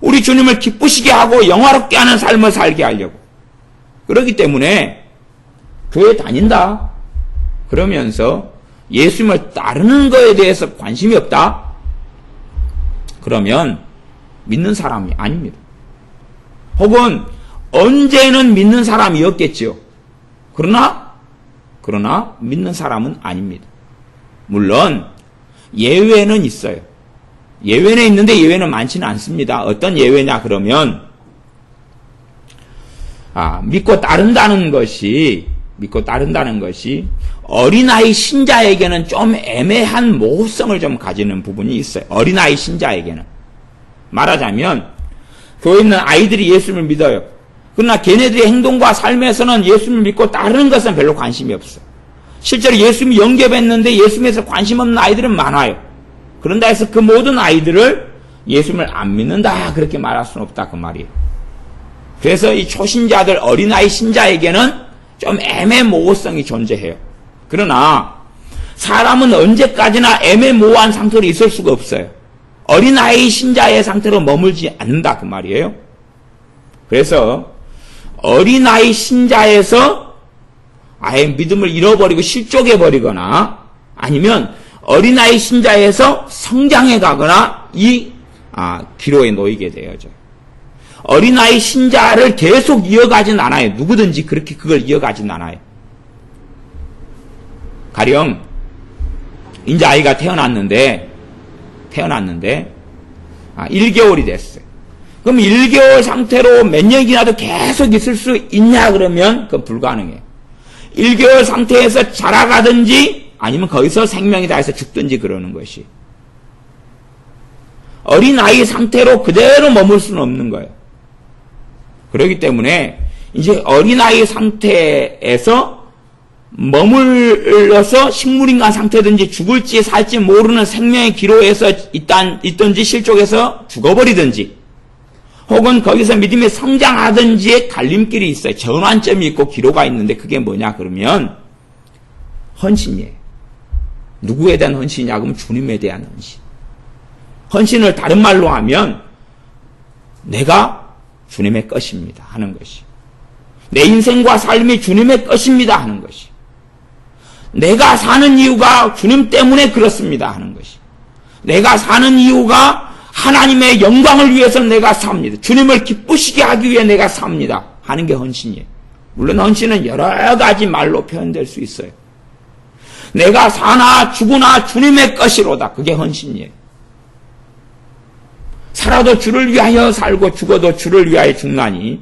우리 주님을 기쁘시게 하고 영화롭게 하는 삶을 살게 하려고. 그렇기 때문에 교회 다닌다 그러면서 예수님을 따르는 것에 대해서 관심이 없다? 그러면 믿는 사람이 아닙니다. 혹은 언제는 믿는 사람이었겠지요. 그러나 믿는 사람은 아닙니다. 물론 예외는 있어요. 예외는 있는데 예외는 많지는 않습니다. 어떤 예외냐 그러면 믿고 따른다는 것이 어린아이 신자에게는 좀 애매한 모호성을 좀 가지는 부분이 있어요. 어린아이 신자에게는. 말하자면 교회에 있는 아이들이 예수님을 믿어요. 그러나 걔네들의 행동과 삶에서는 예수님을 믿고 따르는 것은 별로 관심이 없어요. 실제로 예수님이 영접했는데 예수님에서 관심 없는 아이들은 많아요. 그런다 해서 그 모든 아이들을 예수님을 안 믿는다 그렇게 말할 수는 없다 그 말이에요. 그래서 이 초신자들 어린아이 신자에게는 좀 애매모호성이 존재해요. 그러나 사람은 언제까지나 애매모호한 상태로 있을 수가 없어요. 어린아이 신자의 상태로 머물지 않는다 그 말이에요. 그래서 어린아이 신자에서 아예 믿음을 잃어버리고 실족해버리거나 아니면 어린아이 신자에서 성장해 가거나 이 기로에 놓이게 되어져요. 어린아이 신자를 계속 이어가진 않아요. 누구든지 그렇게 그걸 이어가진 않아요. 가령 이제 아이가 태어났는데 1개월이 됐어요. 그럼 1개월 상태로 몇 년이라도 계속 있을 수 있냐 그러면 그건 불가능해요. 1개월 상태에서 자라가든지 아니면 거기서 생명이 다해서 죽든지 그러는 것이. 어린아이 상태로 그대로 머물 수는 없는 거예요. 그렇기 때문에 이제 어린아이 상태에서 머물러서 식물인간 상태든지 죽을지 살지 모르는 생명의 기로에서 있든지 실족해서 죽어버리든지 혹은 거기서 믿음이 성장하든지의 갈림길이 있어요. 전환점이 있고 기로가 있는데 그게 뭐냐 그러면 헌신이에요. 누구에 대한 헌신이냐 그러면 주님에 대한 헌신. 헌신을 다른 말로 하면 내가 주님의 것입니다 하는 것이. 내 인생과 삶이 주님의 것입니다 하는 것이. 내가 사는 이유가 주님 때문에 그렇습니다 하는 것이. 내가 사는 이유가 하나님의 영광을 위해서 내가 삽니다. 주님을 기쁘시게 하기 위해 내가 삽니다 하는 게 헌신이에요. 물론 헌신은 여러 가지 말로 표현될 수 있어요. 내가 사나 죽으나 주님의 것이로다. 그게 헌신이에요. 살아도 주를 위하여 살고 죽어도 주를 위하여 죽나니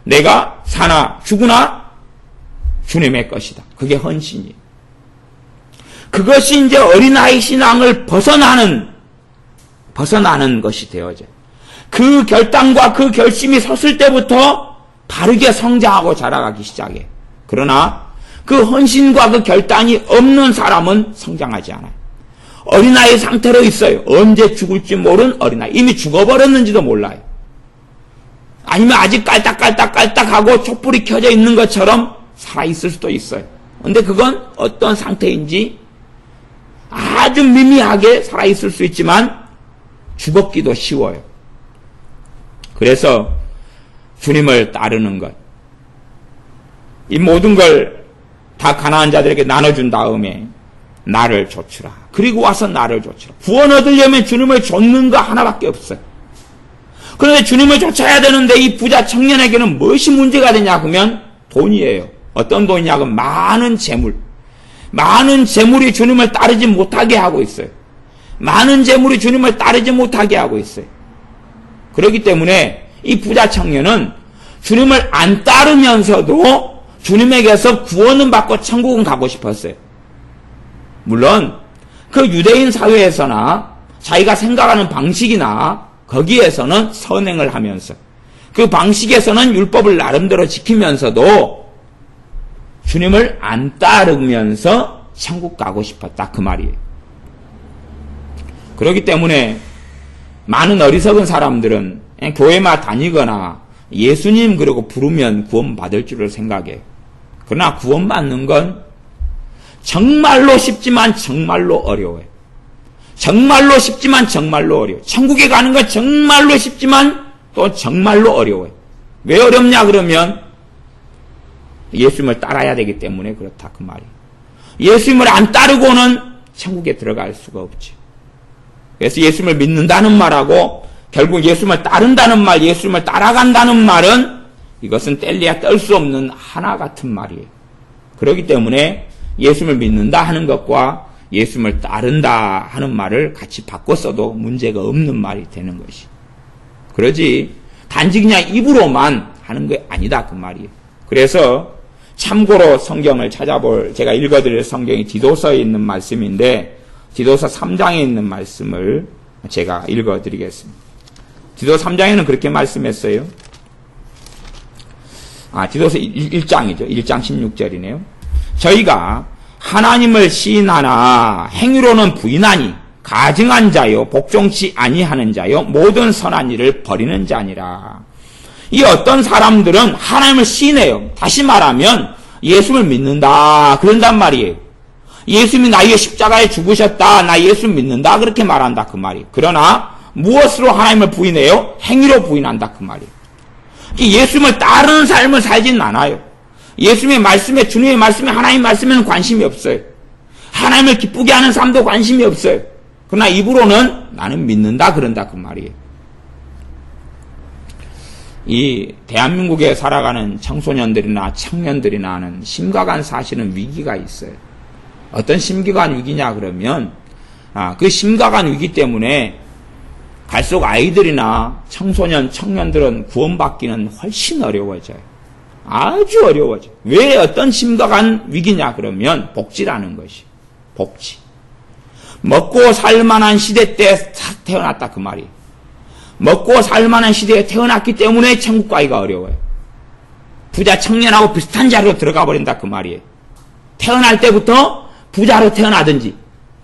내가 사나 죽으나 주님의 것이다. 그게 헌신이에요. 그것이 이제 어린아이 신앙을 벗어나는 것이 되어져요. 그 결단과 그 결심이 섰을 때부터 바르게 성장하고 자라가기 시작해요. 그러나 그 헌신과 그 결단이 없는 사람은 성장하지 않아요. 어린아이 상태로 있어요. 언제 죽을지 모르는 어린아이. 이미 죽어버렸는지도 몰라요. 아니면 아직 깔딱깔딱하고 촛불이 켜져 있는 것처럼 살아있을 수도 있어요. 근데 그건 어떤 상태인지 아주 미미하게 살아있을 수 있지만 죽었기도 쉬워요. 그래서 주님을 따르는 것, 이 모든 걸 다 가난한 자들에게 나눠준 다음에 나를 좇으라. 그리고 와서 나를 좇으라. 구원 얻으려면 주님을 좇는 거 하나밖에 없어요. 그런데 주님을 좇아야 되는데 이 부자 청년에게는 무엇이 문제가 되냐 그러면 돈이에요. 어떤 돈이냐 그러면 많은 재물. 많은 재물이 주님을 따르지 못하게 하고 있어요. 많은 재물이 주님을 따르지 못하게 하고 있어요. 그렇기 때문에 이 부자 청년은 주님을 안 따르면서도 주님에게서 구원은 받고 천국은 가고 싶었어요. 물론 그 유대인 사회에서나 자기가 생각하는 방식이나 거기에서는 선행을 하면서 그 방식에서는 율법을 나름대로 지키면서도 주님을 안 따르면서 천국 가고 싶었다 그 말이에요. 그렇기 때문에 많은 어리석은 사람들은 교회만 다니거나 예수님 그러고 부르면 구원받을 줄을 생각해요. 그러나 구원받는 건 정말로 쉽지만 정말로 어려워요. 정말로 쉽지만 정말로 어려워요. 천국에 가는 건 정말로 쉽지만 또 정말로 어려워요. 왜 어렵냐 그러면 예수님을 따라야 되기 때문에 그렇다 그 말이에요. 예수님을 안 따르고는 천국에 들어갈 수가 없죠. 그래서 예수님을 믿는다는 말하고 결국 예수님을 따른다는 말, 예수님을 따라간다는 말은 이것은 뗄래야 뗄 수 없는 하나 같은 말이에요. 그렇기 때문에 예수님을 믿는다 하는 것과 예수님을 따른다 하는 말을 같이 바꿔 써도 문제가 없는 말이 되는 것이. 그러지 단지 그냥 입으로만 하는 게 아니다 그 말이에요. 그래서 참고로 성경을 찾아볼 제가 읽어드릴 성경이 디도서에 있는 말씀인데 디도서 3장에 있는 말씀을 제가 읽어드리겠습니다. 디도서 3장에는 그렇게 말씀했어요. 디도서 1장이죠. 1장 16절이네요. 저희가 하나님을 시인하나 행위로는 부인하니 가증한 자요 복종치 아니하는 자요 모든 선한 일을 버리는 자니라. 이 어떤 사람들은 하나님을 시인해요. 다시 말하면 예수를 믿는다 그런단 말이에요. 예수님이 나의 십자가에 죽으셨다. 나 예수 믿는다. 그렇게 말한다 그 말이에요. 그러나 무엇으로 하나님을 부인해요? 행위로 부인한다 그 말이에요. 예수님을 따르는 삶을 살지는 않아요. 예수님의 말씀에 주님의 말씀에 하나님 말씀에는 관심이 없어요. 하나님을 기쁘게 하는 삶도 관심이 없어요. 그러나 입으로는 나는 믿는다 그런다 그 말이에요. 이 대한민국에 살아가는 청소년들이나 청년들이나 하는 심각한 사실은 위기가 있어요. 어떤 심각한 위기냐 그러면 그 심각한 위기 때문에 갈수록 아이들이나 청소년, 청년들은 구원받기는 훨씬 어려워져요. 아주 어려워져요. 왜 어떤 심각한 위기냐 그러면 복지라는 것이. 복지. 먹고 살만한 시대 때 태어났다 그 말이에요. 먹고 살만한 시대에 태어났기 때문에 천국 가기가 어려워요. 부자 청년하고 비슷한 자리로 들어가 버린다 그 말이에요. 태어날 때부터 부자로 태어나든지.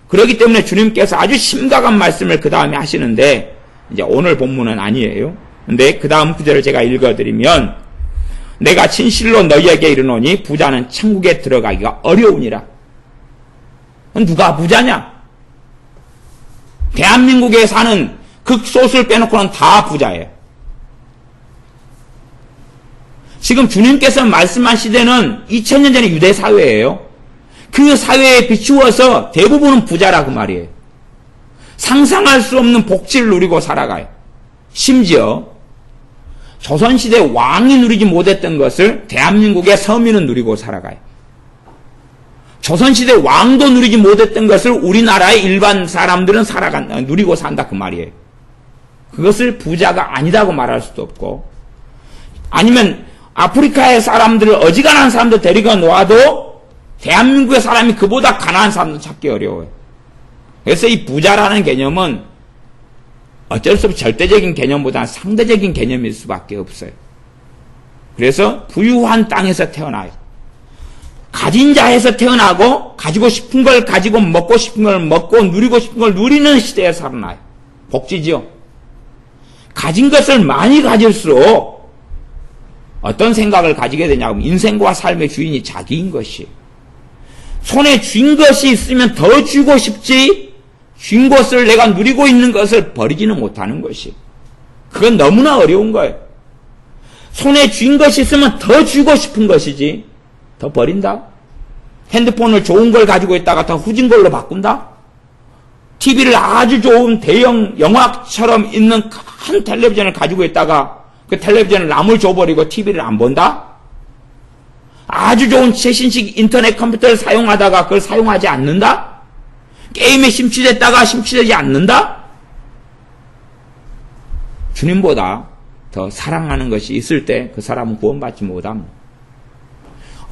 그렇기 때문에 주님께서 아주 심각한 말씀을 그 다음에 하시는데, 이제 오늘 본문은 아니에요. 근데 그 다음 구절을 제가 읽어드리면, 내가 진실로 너희에게 이르노니 부자는 천국에 들어가기가 어려우니라. 누가 부자냐? 대한민국에 사는 극소수를 빼놓고는 다 부자예요. 지금 주님께서 말씀한 시대는 2000년 전의 유대 사회예요. 그 사회에 비추어서 대부분은 부자라 그 말이에요. 상상할 수 없는 복지를 누리고 살아가요. 심지어 조선시대 왕이 누리지 못했던 것을 대한민국의 서민은 누리고 살아가요. 조선시대 왕도 누리지 못했던 것을 우리나라의 일반 사람들은 누리고 산다 그 말이에요. 그것을 부자가 아니다고 말할 수도 없고, 아니면 아프리카의 사람들을 어지간한 사람들 데리고 놓아도 대한민국의 사람이 그보다 가난한 사람도 찾기 어려워요. 그래서 이 부자라는 개념은 어쩔 수 없이 절대적인 개념보다는 상대적인 개념일 수밖에 없어요. 그래서 부유한 땅에서 태어나요. 가진 자에서 태어나고 가지고 싶은 걸 가지고 먹고 싶은 걸 먹고 누리고 싶은 걸 누리는 시대에 살아나요. 복지죠. 가진 것을 많이 가질수록 어떤 생각을 가지게 되냐면 인생과 삶의 주인이 자기인 것이에요. 손에 쥔 것이 있으면 더 주고 싶지, 쥔 것을 내가 누리고 있는 것을 버리지는 못하는 것이. 그건 너무나 어려운 거예요. 손에 쥔 것이 있으면 더 주고 싶은 것이지, 더 버린다? 핸드폰을 좋은 걸 가지고 있다가 더 후진 걸로 바꾼다? TV를 아주 좋은 대형 영화처럼 있는 큰 텔레비전을 가지고 있다가 그 텔레비전을 남을 줘버리고 TV를 안 본다? 아주 좋은 최신식 인터넷 컴퓨터를 사용하다가 그걸 사용하지 않는다? 게임에 심취됐다가 심취되지 않는다? 주님보다 더 사랑하는 것이 있을 때 그 사람은 구원받지 못합니다.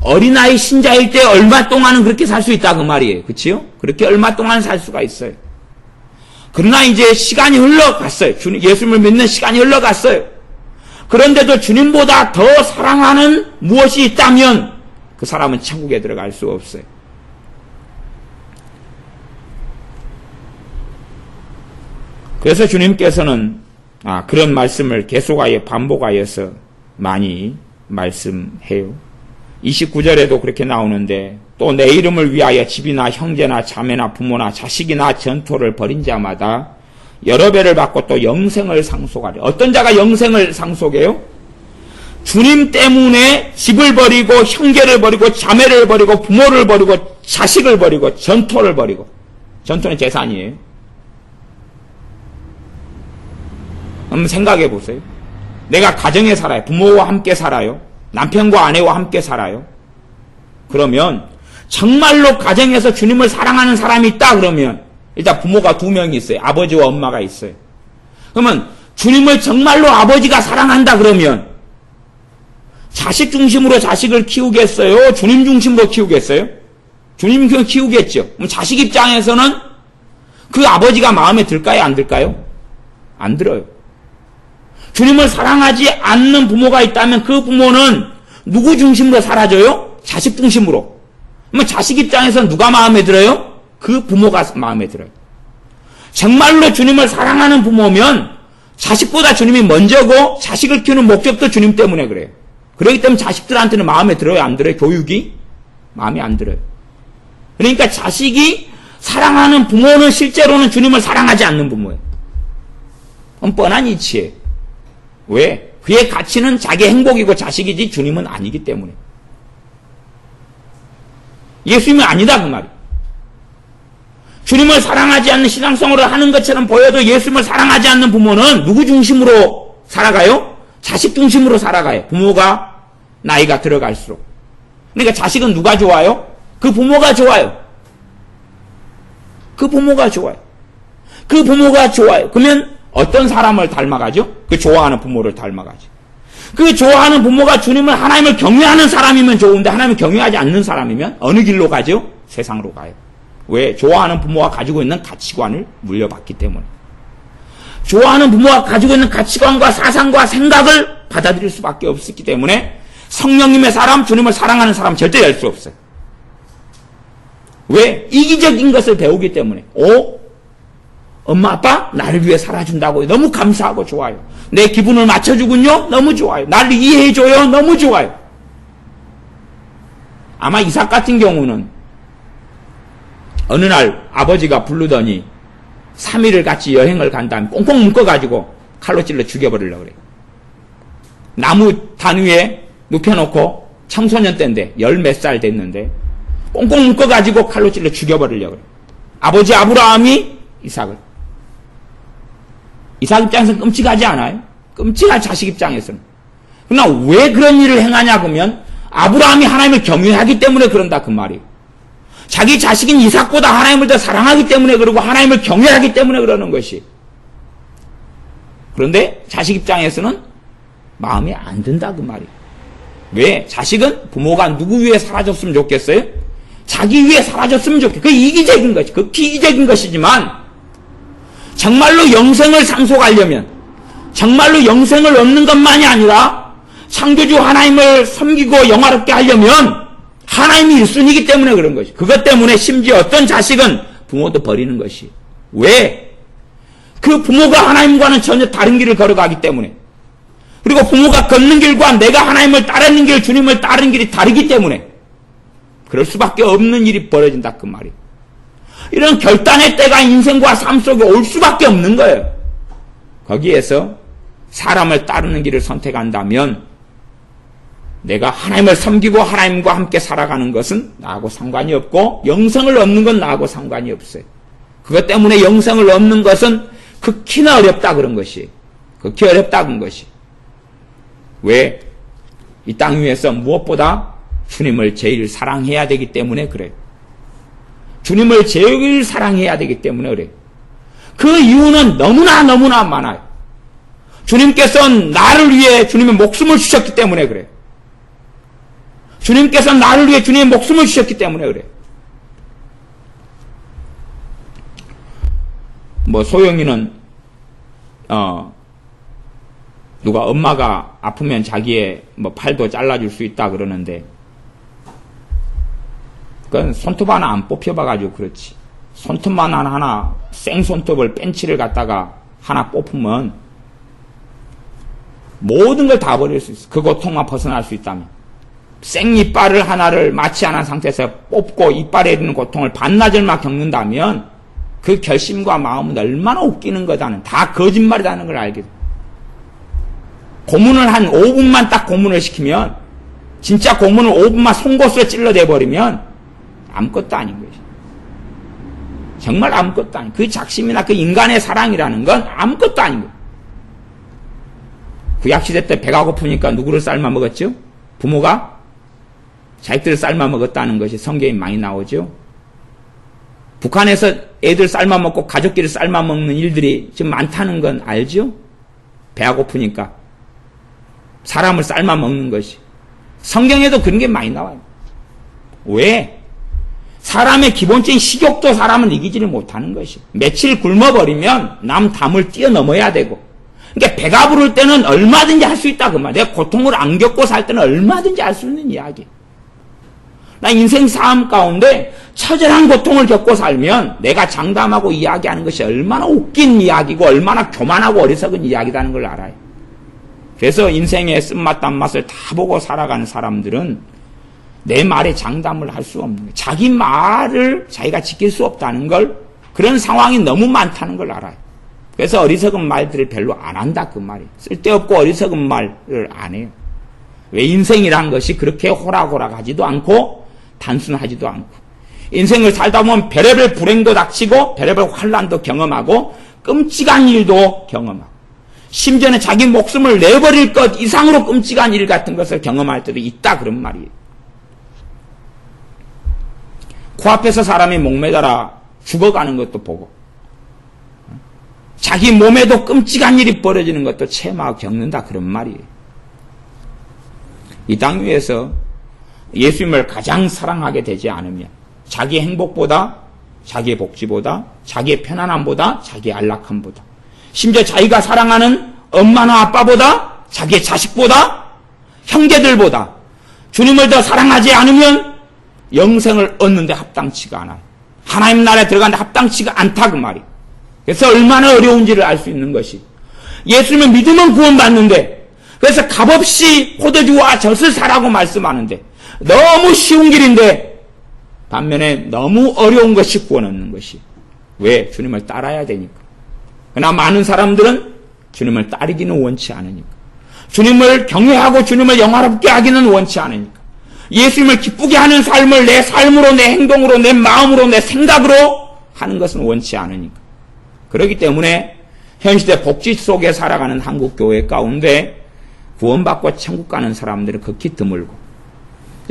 어린아이 신자일 때 얼마 동안은 그렇게 살 수 있다 그 말이에요. 그치요? 그렇게 얼마 동안 살 수가 있어요. 그러나 이제 시간이 흘러갔어요. 예수님을 믿는 시간이 흘러갔어요. 그런데도 주님보다 더 사랑하는 무엇이 있다면 그 사람은 천국에 들어갈 수 없어요. 그래서 주님께서는 그런 말씀을 계속하여 반복하여서 많이 말씀해요. 29절에도 그렇게 나오는데, 또 내 이름을 위하여 집이나 형제나 자매나 부모나 자식이나 전토를 벌인 자마다 여러 배를 받고 또 영생을 상속하리. 어떤 자가 영생을 상속해요? 주님 때문에 집을 버리고 형제를 버리고 자매를 버리고 부모를 버리고 자식을 버리고 전토를 버리고. 전토는 재산이에요. 한번 생각해 보세요. 내가 가정에 살아요. 부모와 함께 살아요. 남편과 아내와 함께 살아요. 그러면 정말로 가정에서 주님을 사랑하는 사람이 있다 그러면 일단 부모가 2명이 있어요. 아버지와 엄마가 있어요. 그러면 주님을 정말로 아버지가 사랑한다 그러면 자식 중심으로 자식을 키우겠어요? 주님 중심으로 키우겠어요? 주님 키우겠죠. 그럼 자식 입장에서는 그 아버지가 마음에 들까요? 안 들까요? 안 들어요. 주님을 사랑하지 않는 부모가 있다면 그 부모는 누구 중심으로 살아줘요? 자식 중심으로. 그러면 자식 입장에서 누가 마음에 들어요? 그 부모가 마음에 들어요. 정말로 주님을 사랑하는 부모면 자식보다 주님이 먼저고 자식을 키우는 목적도 주님 때문에 그래요. 그렇기 때문에 자식들한테는 마음에 들어요? 안 들어요? 교육이? 마음에 안 들어요. 그러니까 자식이 사랑하는 부모는 실제로는 주님을 사랑하지 않는 부모예요. 그건 뻔한 이치예요. 왜? 그의 가치는 자기 행복이고 자식이지 주님은 아니기 때문에. 예수님은 아니다 그 말이에요. 주님을 사랑하지 않는 신앙생활을 하는 것처럼 보여도 예수님을 사랑하지 않는 부모는 누구 중심으로 살아가요? 자식 중심으로 살아가요. 부모가 나이가 들어갈수록. 그러니까 자식은 누가 좋아요? 그 부모가 좋아요. 그 부모가 좋아요. 그 부모가 좋아요. 그러면 어떤 사람을 닮아가죠? 그 좋아하는 부모를 닮아가죠. 그 좋아하는 부모가 주님을 하나님을 경외하는 사람이면 좋은데 하나님을 경외하지 않는 사람이면 어느 길로 가죠? 세상으로 가요. 왜? 좋아하는 부모가 가지고 있는 가치관을 물려받기 때문에. 좋아하는 부모가 가지고 있는 가치관과 사상과 생각을 받아들일 수밖에 없었기 때문에 성령님의 사람, 주님을 사랑하는 사람 절대 될 수 없어요. 왜? 이기적인 것을 배우기 때문에. 엄마 아빠 나를 위해 살아준다고 너무 감사하고 좋아요. 내 기분을 맞춰주군요. 너무 좋아요. 나를 이해해줘요. 너무 좋아요. 아마 이삭 같은 경우는 어느 날 아버지가 부르더니 3일을 같이 여행을 간 다음에 꽁꽁 묶어가지고 칼로 찔러 죽여버리려고 그래요. 나무 단 위에 눕혀놓고 청소년 때인데 10몇 살 됐는데 꽁꽁 묶어가지고 칼로 찔러 죽여버리려고 그래요. 아버지 아브라함이 이삭 입장에서는 끔찍하지 않아요? 끔찍한 자식 입장에서는. 그러나 왜 그런 일을 행하냐 그러면 아브라함이 하나님을 경외하기 때문에 그런다 그 말이에요. 자기 자식인 이삭보다 하나님을 더 사랑하기 때문에 그러고 하나님을 경외하기 때문에 그러는 것이. 그런데 자식 입장에서는 마음에 안 든다 그 말이에요. 왜? 자식은 부모가 누구 위해 사라졌으면 좋겠어요? 자기 위해 사라졌으면 좋겠어요. 그 이기적인 것이, 그 기이적인 것이지만 정말로 영생을 상속하려면, 정말로 영생을 얻는 것만이 아니라 창조주 하나님을 섬기고 영화롭게 하려면 하나님이 1순위이기 때문에 그런 것이. 그것 때문에 심지어 어떤 자식은 부모도 버리는 것이. 왜? 그 부모가 하나님과는 전혀 다른 길을 걸어가기 때문에. 그리고 부모가 걷는 길과 내가 하나님을 따르는 길, 주님을 따르는 길이 다르기 때문에 그럴 수밖에 없는 일이 벌어진다 그 말이에요. 이런 결단의 때가 인생과 삶 속에 올 수밖에 없는 거예요. 거기에서 사람을 따르는 길을 선택한다면 내가 하나님을 섬기고 하나님과 함께 살아가는 것은 나하고 상관이 없고 영생을 얻는 건 나하고 상관이 없어요. 그것 때문에 영생을 얻는 것은 극히나 어렵다 그런 것이. 극히 어렵다 그런 것이. 왜? 이 땅 위에서 무엇보다 주님을 제일 사랑해야 되기 때문에 그래요. 주님을 제일 사랑해야 되기 때문에 그래요. 그 이유는 너무나 많아요. 주님께서는 나를 위해 주님의 목숨을 주셨기 때문에 그래요. 주님께서는 나를 위해 주님의 목숨을 주셨기 때문에 그래요. 소영이는 누가 엄마가 아프면 자기의 팔도 잘라줄 수 있다 그러는데 그건 손톱 하나 안 뽑혀봐가지고 그렇지. 손톱만 하나 생손톱을 벤치를 갖다가 하나 뽑으면 모든 걸 다 버릴 수 있어. 그 고통만 벗어날 수 있다면. 생이빨을 하나를 마취 안 한 상태에서 뽑고 이빨에 있는 고통을 반나절만 겪는다면 그 결심과 마음은 얼마나 웃기는 거다는, 다 거짓말이라는 걸 알게 돼. 고문을 한 5분만 딱 고문을 시키면, 진짜 고문을 5분만 송곳으로 찔러대버리면 아무것도 아닌 것이. 정말 아무것도 아닌. 그 작심이나 그 인간의 사랑이라는 건 아무것도 아닌 거예요. 구약시대 때 배가 고프니까 누구를 삶아 먹었죠? 부모가 자식들을 삶아 먹었다는 것이 성경에 많이 나오죠. 북한에서 애들 삶아 먹고 가족끼리 삶아 먹는 일들이 지금 많다는 건 알죠? 배가 고프니까 사람을 삶아 먹는 것이. 성경에도 그런 게 많이 나와요. 왜? 사람의 기본적인 식욕도 사람은 이기지를 못하는 것이. 며칠 굶어버리면 남 담을 뛰어넘어야 되고, 그러니까 배가 부를 때는 얼마든지 할 수 있다 그 말. 내가 고통을 안 겪고 살 때는 얼마든지 할 수 있는 이야기. 나 인생 삶 가운데 처절한 고통을 겪고 살면 내가 장담하고 이야기하는 것이 얼마나 웃긴 이야기고 얼마나 교만하고 어리석은 이야기라는 걸 알아요. 그래서 인생의 쓴맛 단맛을 다 보고 살아가는 사람들은 내 말에 장담을 할 수 없는 거예요. 자기 말을 자기가 지킬 수 없다는 걸, 그런 상황이 너무 많다는 걸 알아요. 그래서 어리석은 말들을 별로 안 한다 그 말이에요. 쓸데없고 어리석은 말을 안 해요. 왜? 인생이란 것이 그렇게 호락호락하지도 않고 단순하지도 않고, 인생을 살다 보면 별의별 불행도 닥치고 별의별 환난도 경험하고 끔찍한 일도 경험하고, 심지어는 자기 목숨을 내버릴 것 이상으로 끔찍한 일 같은 것을 경험할 때도 있다 그런 말이에요. 코앞에서 사람이 목매달아 죽어가는 것도 보고, 자기 몸에도 끔찍한 일이 벌어지는 것도 체험하고 겪는다 그런 말이에요. 이 땅 위에서 예수님을 가장 사랑하게 되지 않으면 자기 행복보다, 자기의 복지보다, 자기의 편안함보다, 자기의 안락함보다, 심지어 자기가 사랑하는 엄마나 아빠보다, 자기의 자식보다, 형제들보다 주님을 더 사랑하지 않으면 영생을 얻는데 합당치가 않아요. 하나님 나라에 들어가는데 합당치가 않다 그 말이에요. 그래서 얼마나 어려운지를 알 수 있는 것이, 예수님을 믿으면 구원받는데, 그래서 값없이 포도주와 젖을 사라고 말씀하는데 너무 쉬운 길인데 반면에 너무 어려운 것이 구원 얻는 것이. 왜? 주님을 따라야 되니까. 그러나 많은 사람들은 주님을 따르기는 원치 않으니까, 주님을 경외하고 주님을 영화롭게 하기는 원치 않으니까, 예수님을 기쁘게 하는 삶을 내 삶으로, 내 행동으로, 내 마음으로, 내 생각으로 하는 것은 원치 않으니까. 그렇기 때문에 현시대 복지 속에 살아가는 한국 교회 가운데 구원받고 천국 가는 사람들은 극히 드물고,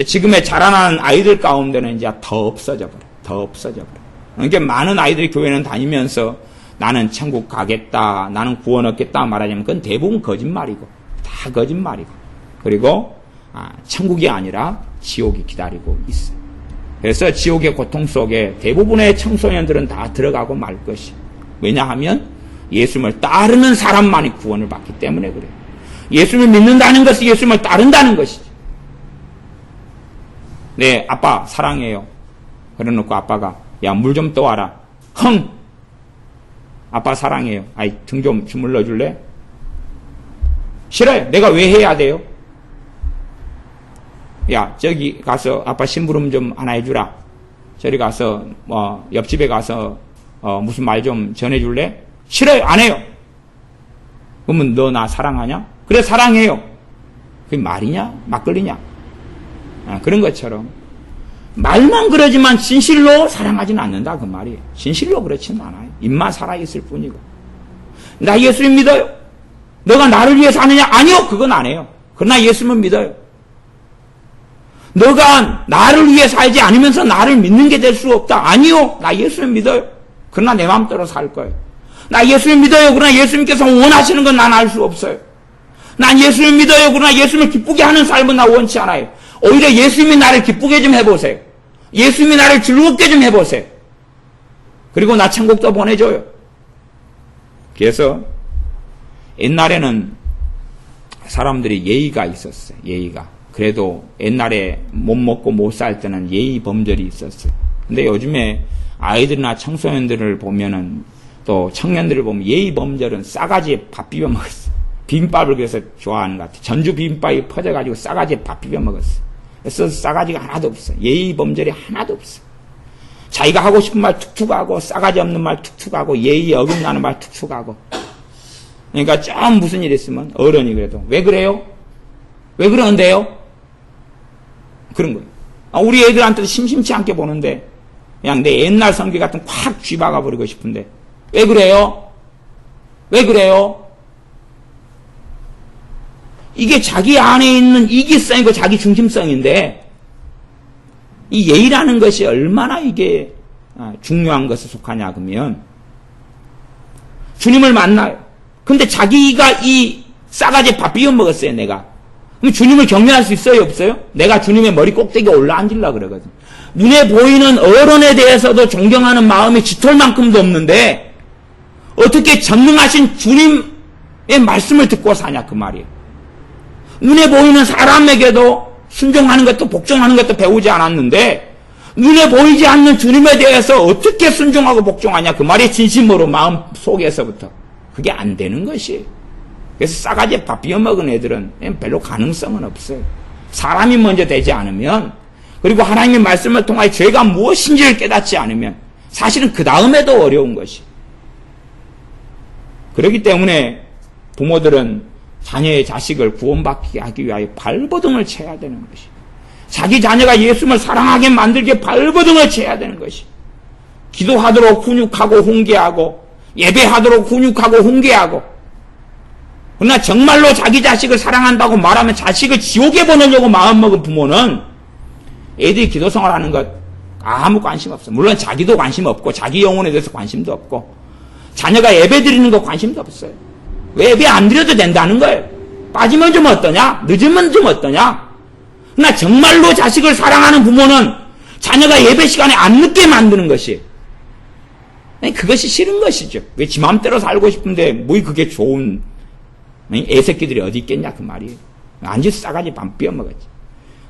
지금의 자라나는 아이들 가운데는 이제 더 없어져 버려. 더 없어져 버려. 그러니까 많은 아이들이 교회는 다니면서 나는 천국 가겠다, 나는 구원 얻겠다 말하자면 그건 대부분 거짓말이고, 다 거짓말이고, 그리고 천국이 아니라 지옥이 기다리고 있어요. 그래서 지옥의 고통 속에 대부분의 청소년들은 다 들어가고 말 것이. 왜냐하면 예수님을 따르는 사람만이 구원을 받기 때문에 그래요. 예수님을 믿는다는 것이 예수님을 따른다는 것이지. 네, 아빠 사랑해요. 그래놓고 아빠가 야, 물 좀 떠와라. 흥! 아빠 사랑해요. 아이, 등 좀 주물러 줄래? 싫어요. 내가 왜 해야 돼요? 야, 저기 가서 아빠 심부름 좀 하나 해주라. 저리 가서 옆집에 가서 무슨 말 좀 전해줄래? 싫어요. 안 해요. 그러면 너 나 사랑하냐? 그래, 사랑해요. 그게 말이냐? 막걸리냐? 그런 것처럼 말만 그러지만 진실로 사랑하지는 않는다 그 말이에요. 진실로 그렇지는 않아요. 입만 살아있을 뿐이고. 나 예수님 믿어요. 너가 나를 위해 사느냐? 아니요. 그건 안 해요. 그러나 예수님은 믿어요. 너가 나를 위해 살지 않으면서 나를 믿는 게 될 수 없다. 아니요. 나 예수님 믿어요. 그러나 내 마음대로 살 거예요. 나 예수님 믿어요. 그러나 예수님께서 원하시는 건 난 알 수 없어요. 난 예수님 믿어요. 그러나 예수님을 기쁘게 하는 삶은 나 원치 않아요. 오히려 예수님이 나를 기쁘게 좀 해보세요. 예수님이 나를 즐겁게 좀 해보세요. 그리고 나 천국도 보내줘요. 그래서 옛날에는 사람들이 예의가 있었어요. 예의가. 그래도 옛날에 못 먹고 못 살 때는 예의 범절이 있었어요. 근데 요즘에 아이들이나 청소년들을 보면은, 또 청년들을 보면 예의 범절은 싸가지에 밥 비벼 먹었어요. 비빔밥을 그래서 좋아하는 것 같아요. 전주 비빔밥이 퍼져가지고 싸가지에 밥 비벼 먹었어요. 그래서 싸가지가 하나도 없어요. 예의 범절이 하나도 없어요. 자기가 하고 싶은 말 툭툭 하고, 싸가지 없는 말 툭툭 하고, 예의 어긋나는 말 툭툭 하고. 그러니까 좀 무슨 일 있으면 어른이 그래도 왜 그래요? 왜 그러는데요? 그런 거예요. 우리 애들한테도 심심치 않게 보는데 그냥 내 옛날 성격 같은 콱 쥐박아 버리고 싶은데 왜 그래요? 왜 그래요? 이게 자기 안에 있는 이기성이고 자기 중심성인데, 이 예의라는 것이 얼마나 이게 중요한 것에 속하냐 그러면, 주님을 만나요. 근데 자기가 이 싸가지 밥 비벼 먹었어요, 내가. 그럼 주님을 경외할 수 있어요, 없어요? 내가 주님의 머리 꼭대기에 올라앉으려고 그러거든. 눈에 보이는 어른에 대해서도 존경하는 마음이 짙을 만큼도 없는데 어떻게 전능하신 주님의 말씀을 듣고 사냐 그 말이에요. 눈에 보이는 사람에게도 순종하는 것도 복종하는 것도 배우지 않았는데 눈에 보이지 않는 주님에 대해서 어떻게 순종하고 복종하냐 그 말이 진심으로 마음 속에서부터. 그게 안 되는 것이에요. 그래서 싸가지에 밥 비벼 먹은 애들은 별로 가능성은 없어요. 사람이 먼저 되지 않으면, 그리고 하나님의 말씀을 통하여 죄가 무엇인지를 깨닫지 않으면 사실은 그 다음에도 어려운 것이. 그렇기 때문에 부모들은 자녀의 자식을 구원받게 하기 위하여 발버둥을 쳐야 되는 것이. 자기 자녀가 예수님을 사랑하게 만들게 발버둥을 쳐야 되는 것이. 기도하도록 훈육하고 훈계하고, 예배하도록 훈육하고 훈계하고. 그러나 정말로 자기 자식을 사랑한다고 말하면 자식을 지옥에 보내려고 마음먹은 부모는 애들이 기도생활 하는 것 아무 관심 없어. 물론 자기도 관심 없고 자기 영혼에 대해서 관심도 없고 자녀가 예배 드리는 거 관심도 없어요. 왜 예배 안 드려도 된다는 거예요. 빠지면 좀 어떠냐? 늦으면 좀 어떠냐? 그러나 정말로 자식을 사랑하는 부모는 자녀가 예배 시간에 안 늦게 만드는 것이, 그것이 싫은 것이죠. 왜 지 마음대로 살고 싶은데 뭐 그게 좋은 애새끼들이 어디 있겠냐 그 말이에요. 앉아서 싸가지 밥 비벼 먹었지.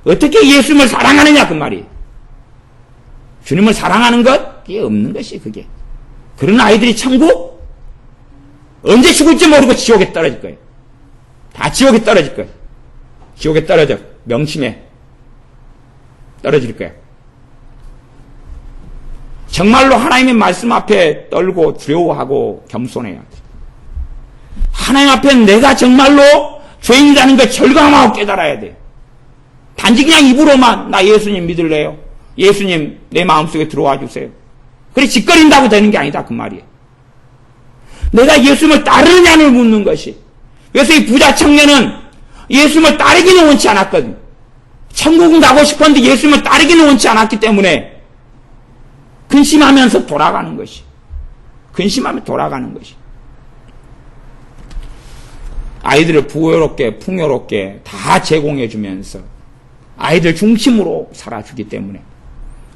어떻게 예수님을 사랑하느냐 그 말이에요. 주님을 사랑하는 것? 그게 없는 것이 그게. 그런 아이들이 천국? 언제 죽을지 모르고 지옥에 떨어질 거예요. 다 지옥에 떨어질 거예요. 지옥에 떨어져. 명심해. 떨어질 거예요. 정말로 하나님의 말씀 앞에 떨고 두려워하고 겸손해야 돼. 하나님 앞에 내가 정말로 죄인이라는 걸 절감하고 깨달아야 돼. 단지 그냥 입으로만 나 예수님 믿을래요. 예수님 내 마음속에 들어와 주세요. 그래 짓거린다고 되는 게 아니다 그 말이에요. 내가 예수님을 따르느냐를 묻는 것이. 그래서 이 부자 청년은 예수님을 따르기는 원치 않았거든. 천국은 가고 싶었는데 예수님을 따르기는 원치 않았기 때문에 근심하면서 돌아가는 것이. 근심하며 돌아가는 것이. 아이들을 부여롭게 풍요롭게 다 제공해 주면서 아이들 중심으로 살아주기 때문에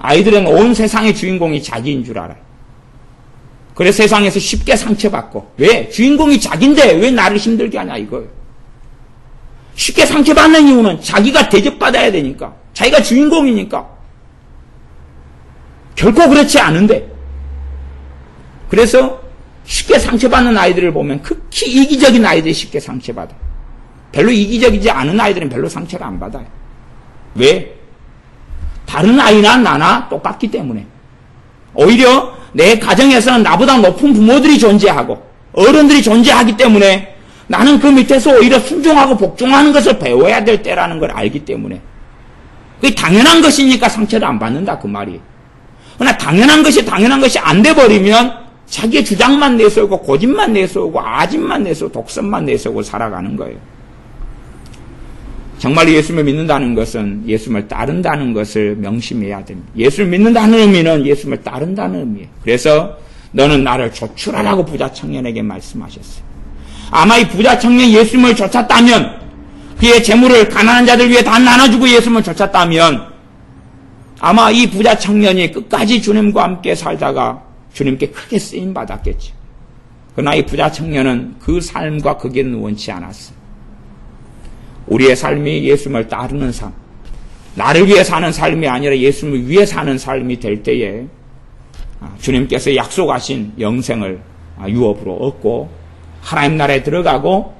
아이들은 온 세상의 주인공이 자기인 줄 알아요. 그래서 세상에서 쉽게 상처받고. 왜? 주인공이 자기인데 왜 나를 힘들게 하냐 이거예요. 쉽게 상처받는 이유는 자기가 대접받아야 되니까. 자기가 주인공이니까. 결코 그렇지 않은데. 그래서 쉽게 상처받는 아이들을 보면 극히 이기적인 아이들이 쉽게 상처받아요. 별로 이기적이지 않은 아이들은 별로 상처를 안 받아요. 왜? 다른 아이나 나나 똑같기 때문에. 오히려 내 가정에서는 나보다 높은 부모들이 존재하고 어른들이 존재하기 때문에 나는 그 밑에서 오히려 순종하고 복종하는 것을 배워야 될 때라는 걸 알기 때문에 그게 당연한 것이니까 상처를 안 받는다 그 말이에요. 그러나 당연한 것이 안 돼버리면 자기의 주장만 내세우고 고집만 내세우고 아집만 내세우고 독선만 내세우고 살아가는 거예요. 정말 예수님을 믿는다는 것은 예수님을 따른다는 것을 명심해야 됩니다. 예수를 믿는다는 의미는 예수님을 따른다는 의미예요. 그래서 너는 나를 좇으라라고 부자 청년에게 말씀하셨어요. 아마 이 부자 청년 예수님을 좇았다면 그의 재물을 가난한 자들 위해 다 나눠주고 예수님을 좇았다면 아마 이 부자 청년이 끝까지 주님과 함께 살다가 주님께 크게 쓰임받았겠지. 그러나 이 부자 청년은 그 삶과 거기에는 원치 않았어요. 우리의 삶이 예수님을 따르는 삶, 나를 위해 사는 삶이 아니라 예수님을 위해 사는 삶이 될 때에 주님께서 약속하신 영생을 유업으로 얻고 하나님 나라에 들어가고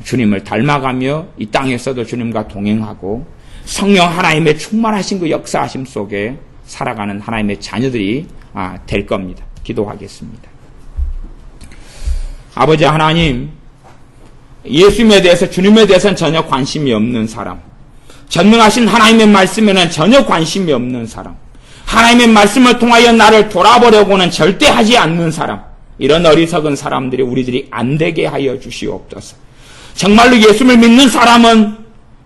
주님을 닮아가며 이 땅에서도 주님과 동행하고 성령 하나님의 충만하신 그 역사하심 속에 살아가는 하나님의 자녀들이 될 겁니다. 기도하겠습니다. 아버지 하나님, 예수님에 대해서 주님에 대해서는 전혀 관심이 없는 사람, 전능하신 하나님의 말씀에는 전혀 관심이 없는 사람, 하나님의 말씀을 통하여 나를 돌아보려고는 절대 하지 않는 사람, 이런 어리석은 사람들이 우리들이 안 되게 하여 주시옵소서. 정말로 예수님을 믿는 사람은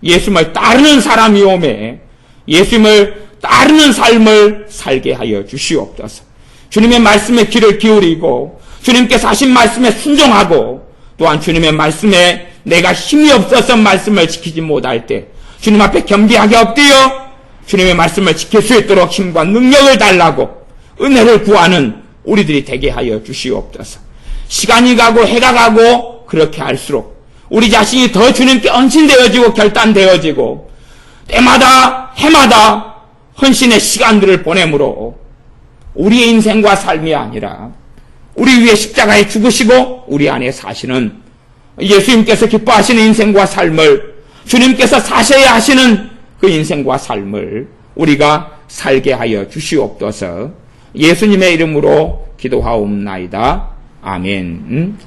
예수님을 따르는 사람이오매 예수님을 따르는 삶을 살게 하여 주시옵소서. 주님의 말씀에 귀를 기울이고 주님께서 하신 말씀에 순종하고 또한 주님의 말씀에 내가 힘이 없어서 말씀을 지키지 못할 때 주님 앞에 겸비하게 엎드려 주님의 말씀을 지킬 수 있도록 힘과 능력을 달라고 은혜를 구하는 우리들이 되게 하여 주시옵소서. 시간이 가고 해가 가고 그렇게 할수록 우리 자신이 더 주님께 헌신되어지고 결단되어지고 때마다 해마다 헌신의 시간들을 보내므로 우리의 인생과 삶이 아니라 우리 위에 십자가에 죽으시고 우리 안에 사시는 예수님께서 기뻐하시는 인생과 삶을 주님께서 사셔야 하시는 그 인생과 삶을 우리가 살게 하여 주시옵소서. 예수님의 이름으로 기도하옵나이다. 아멘.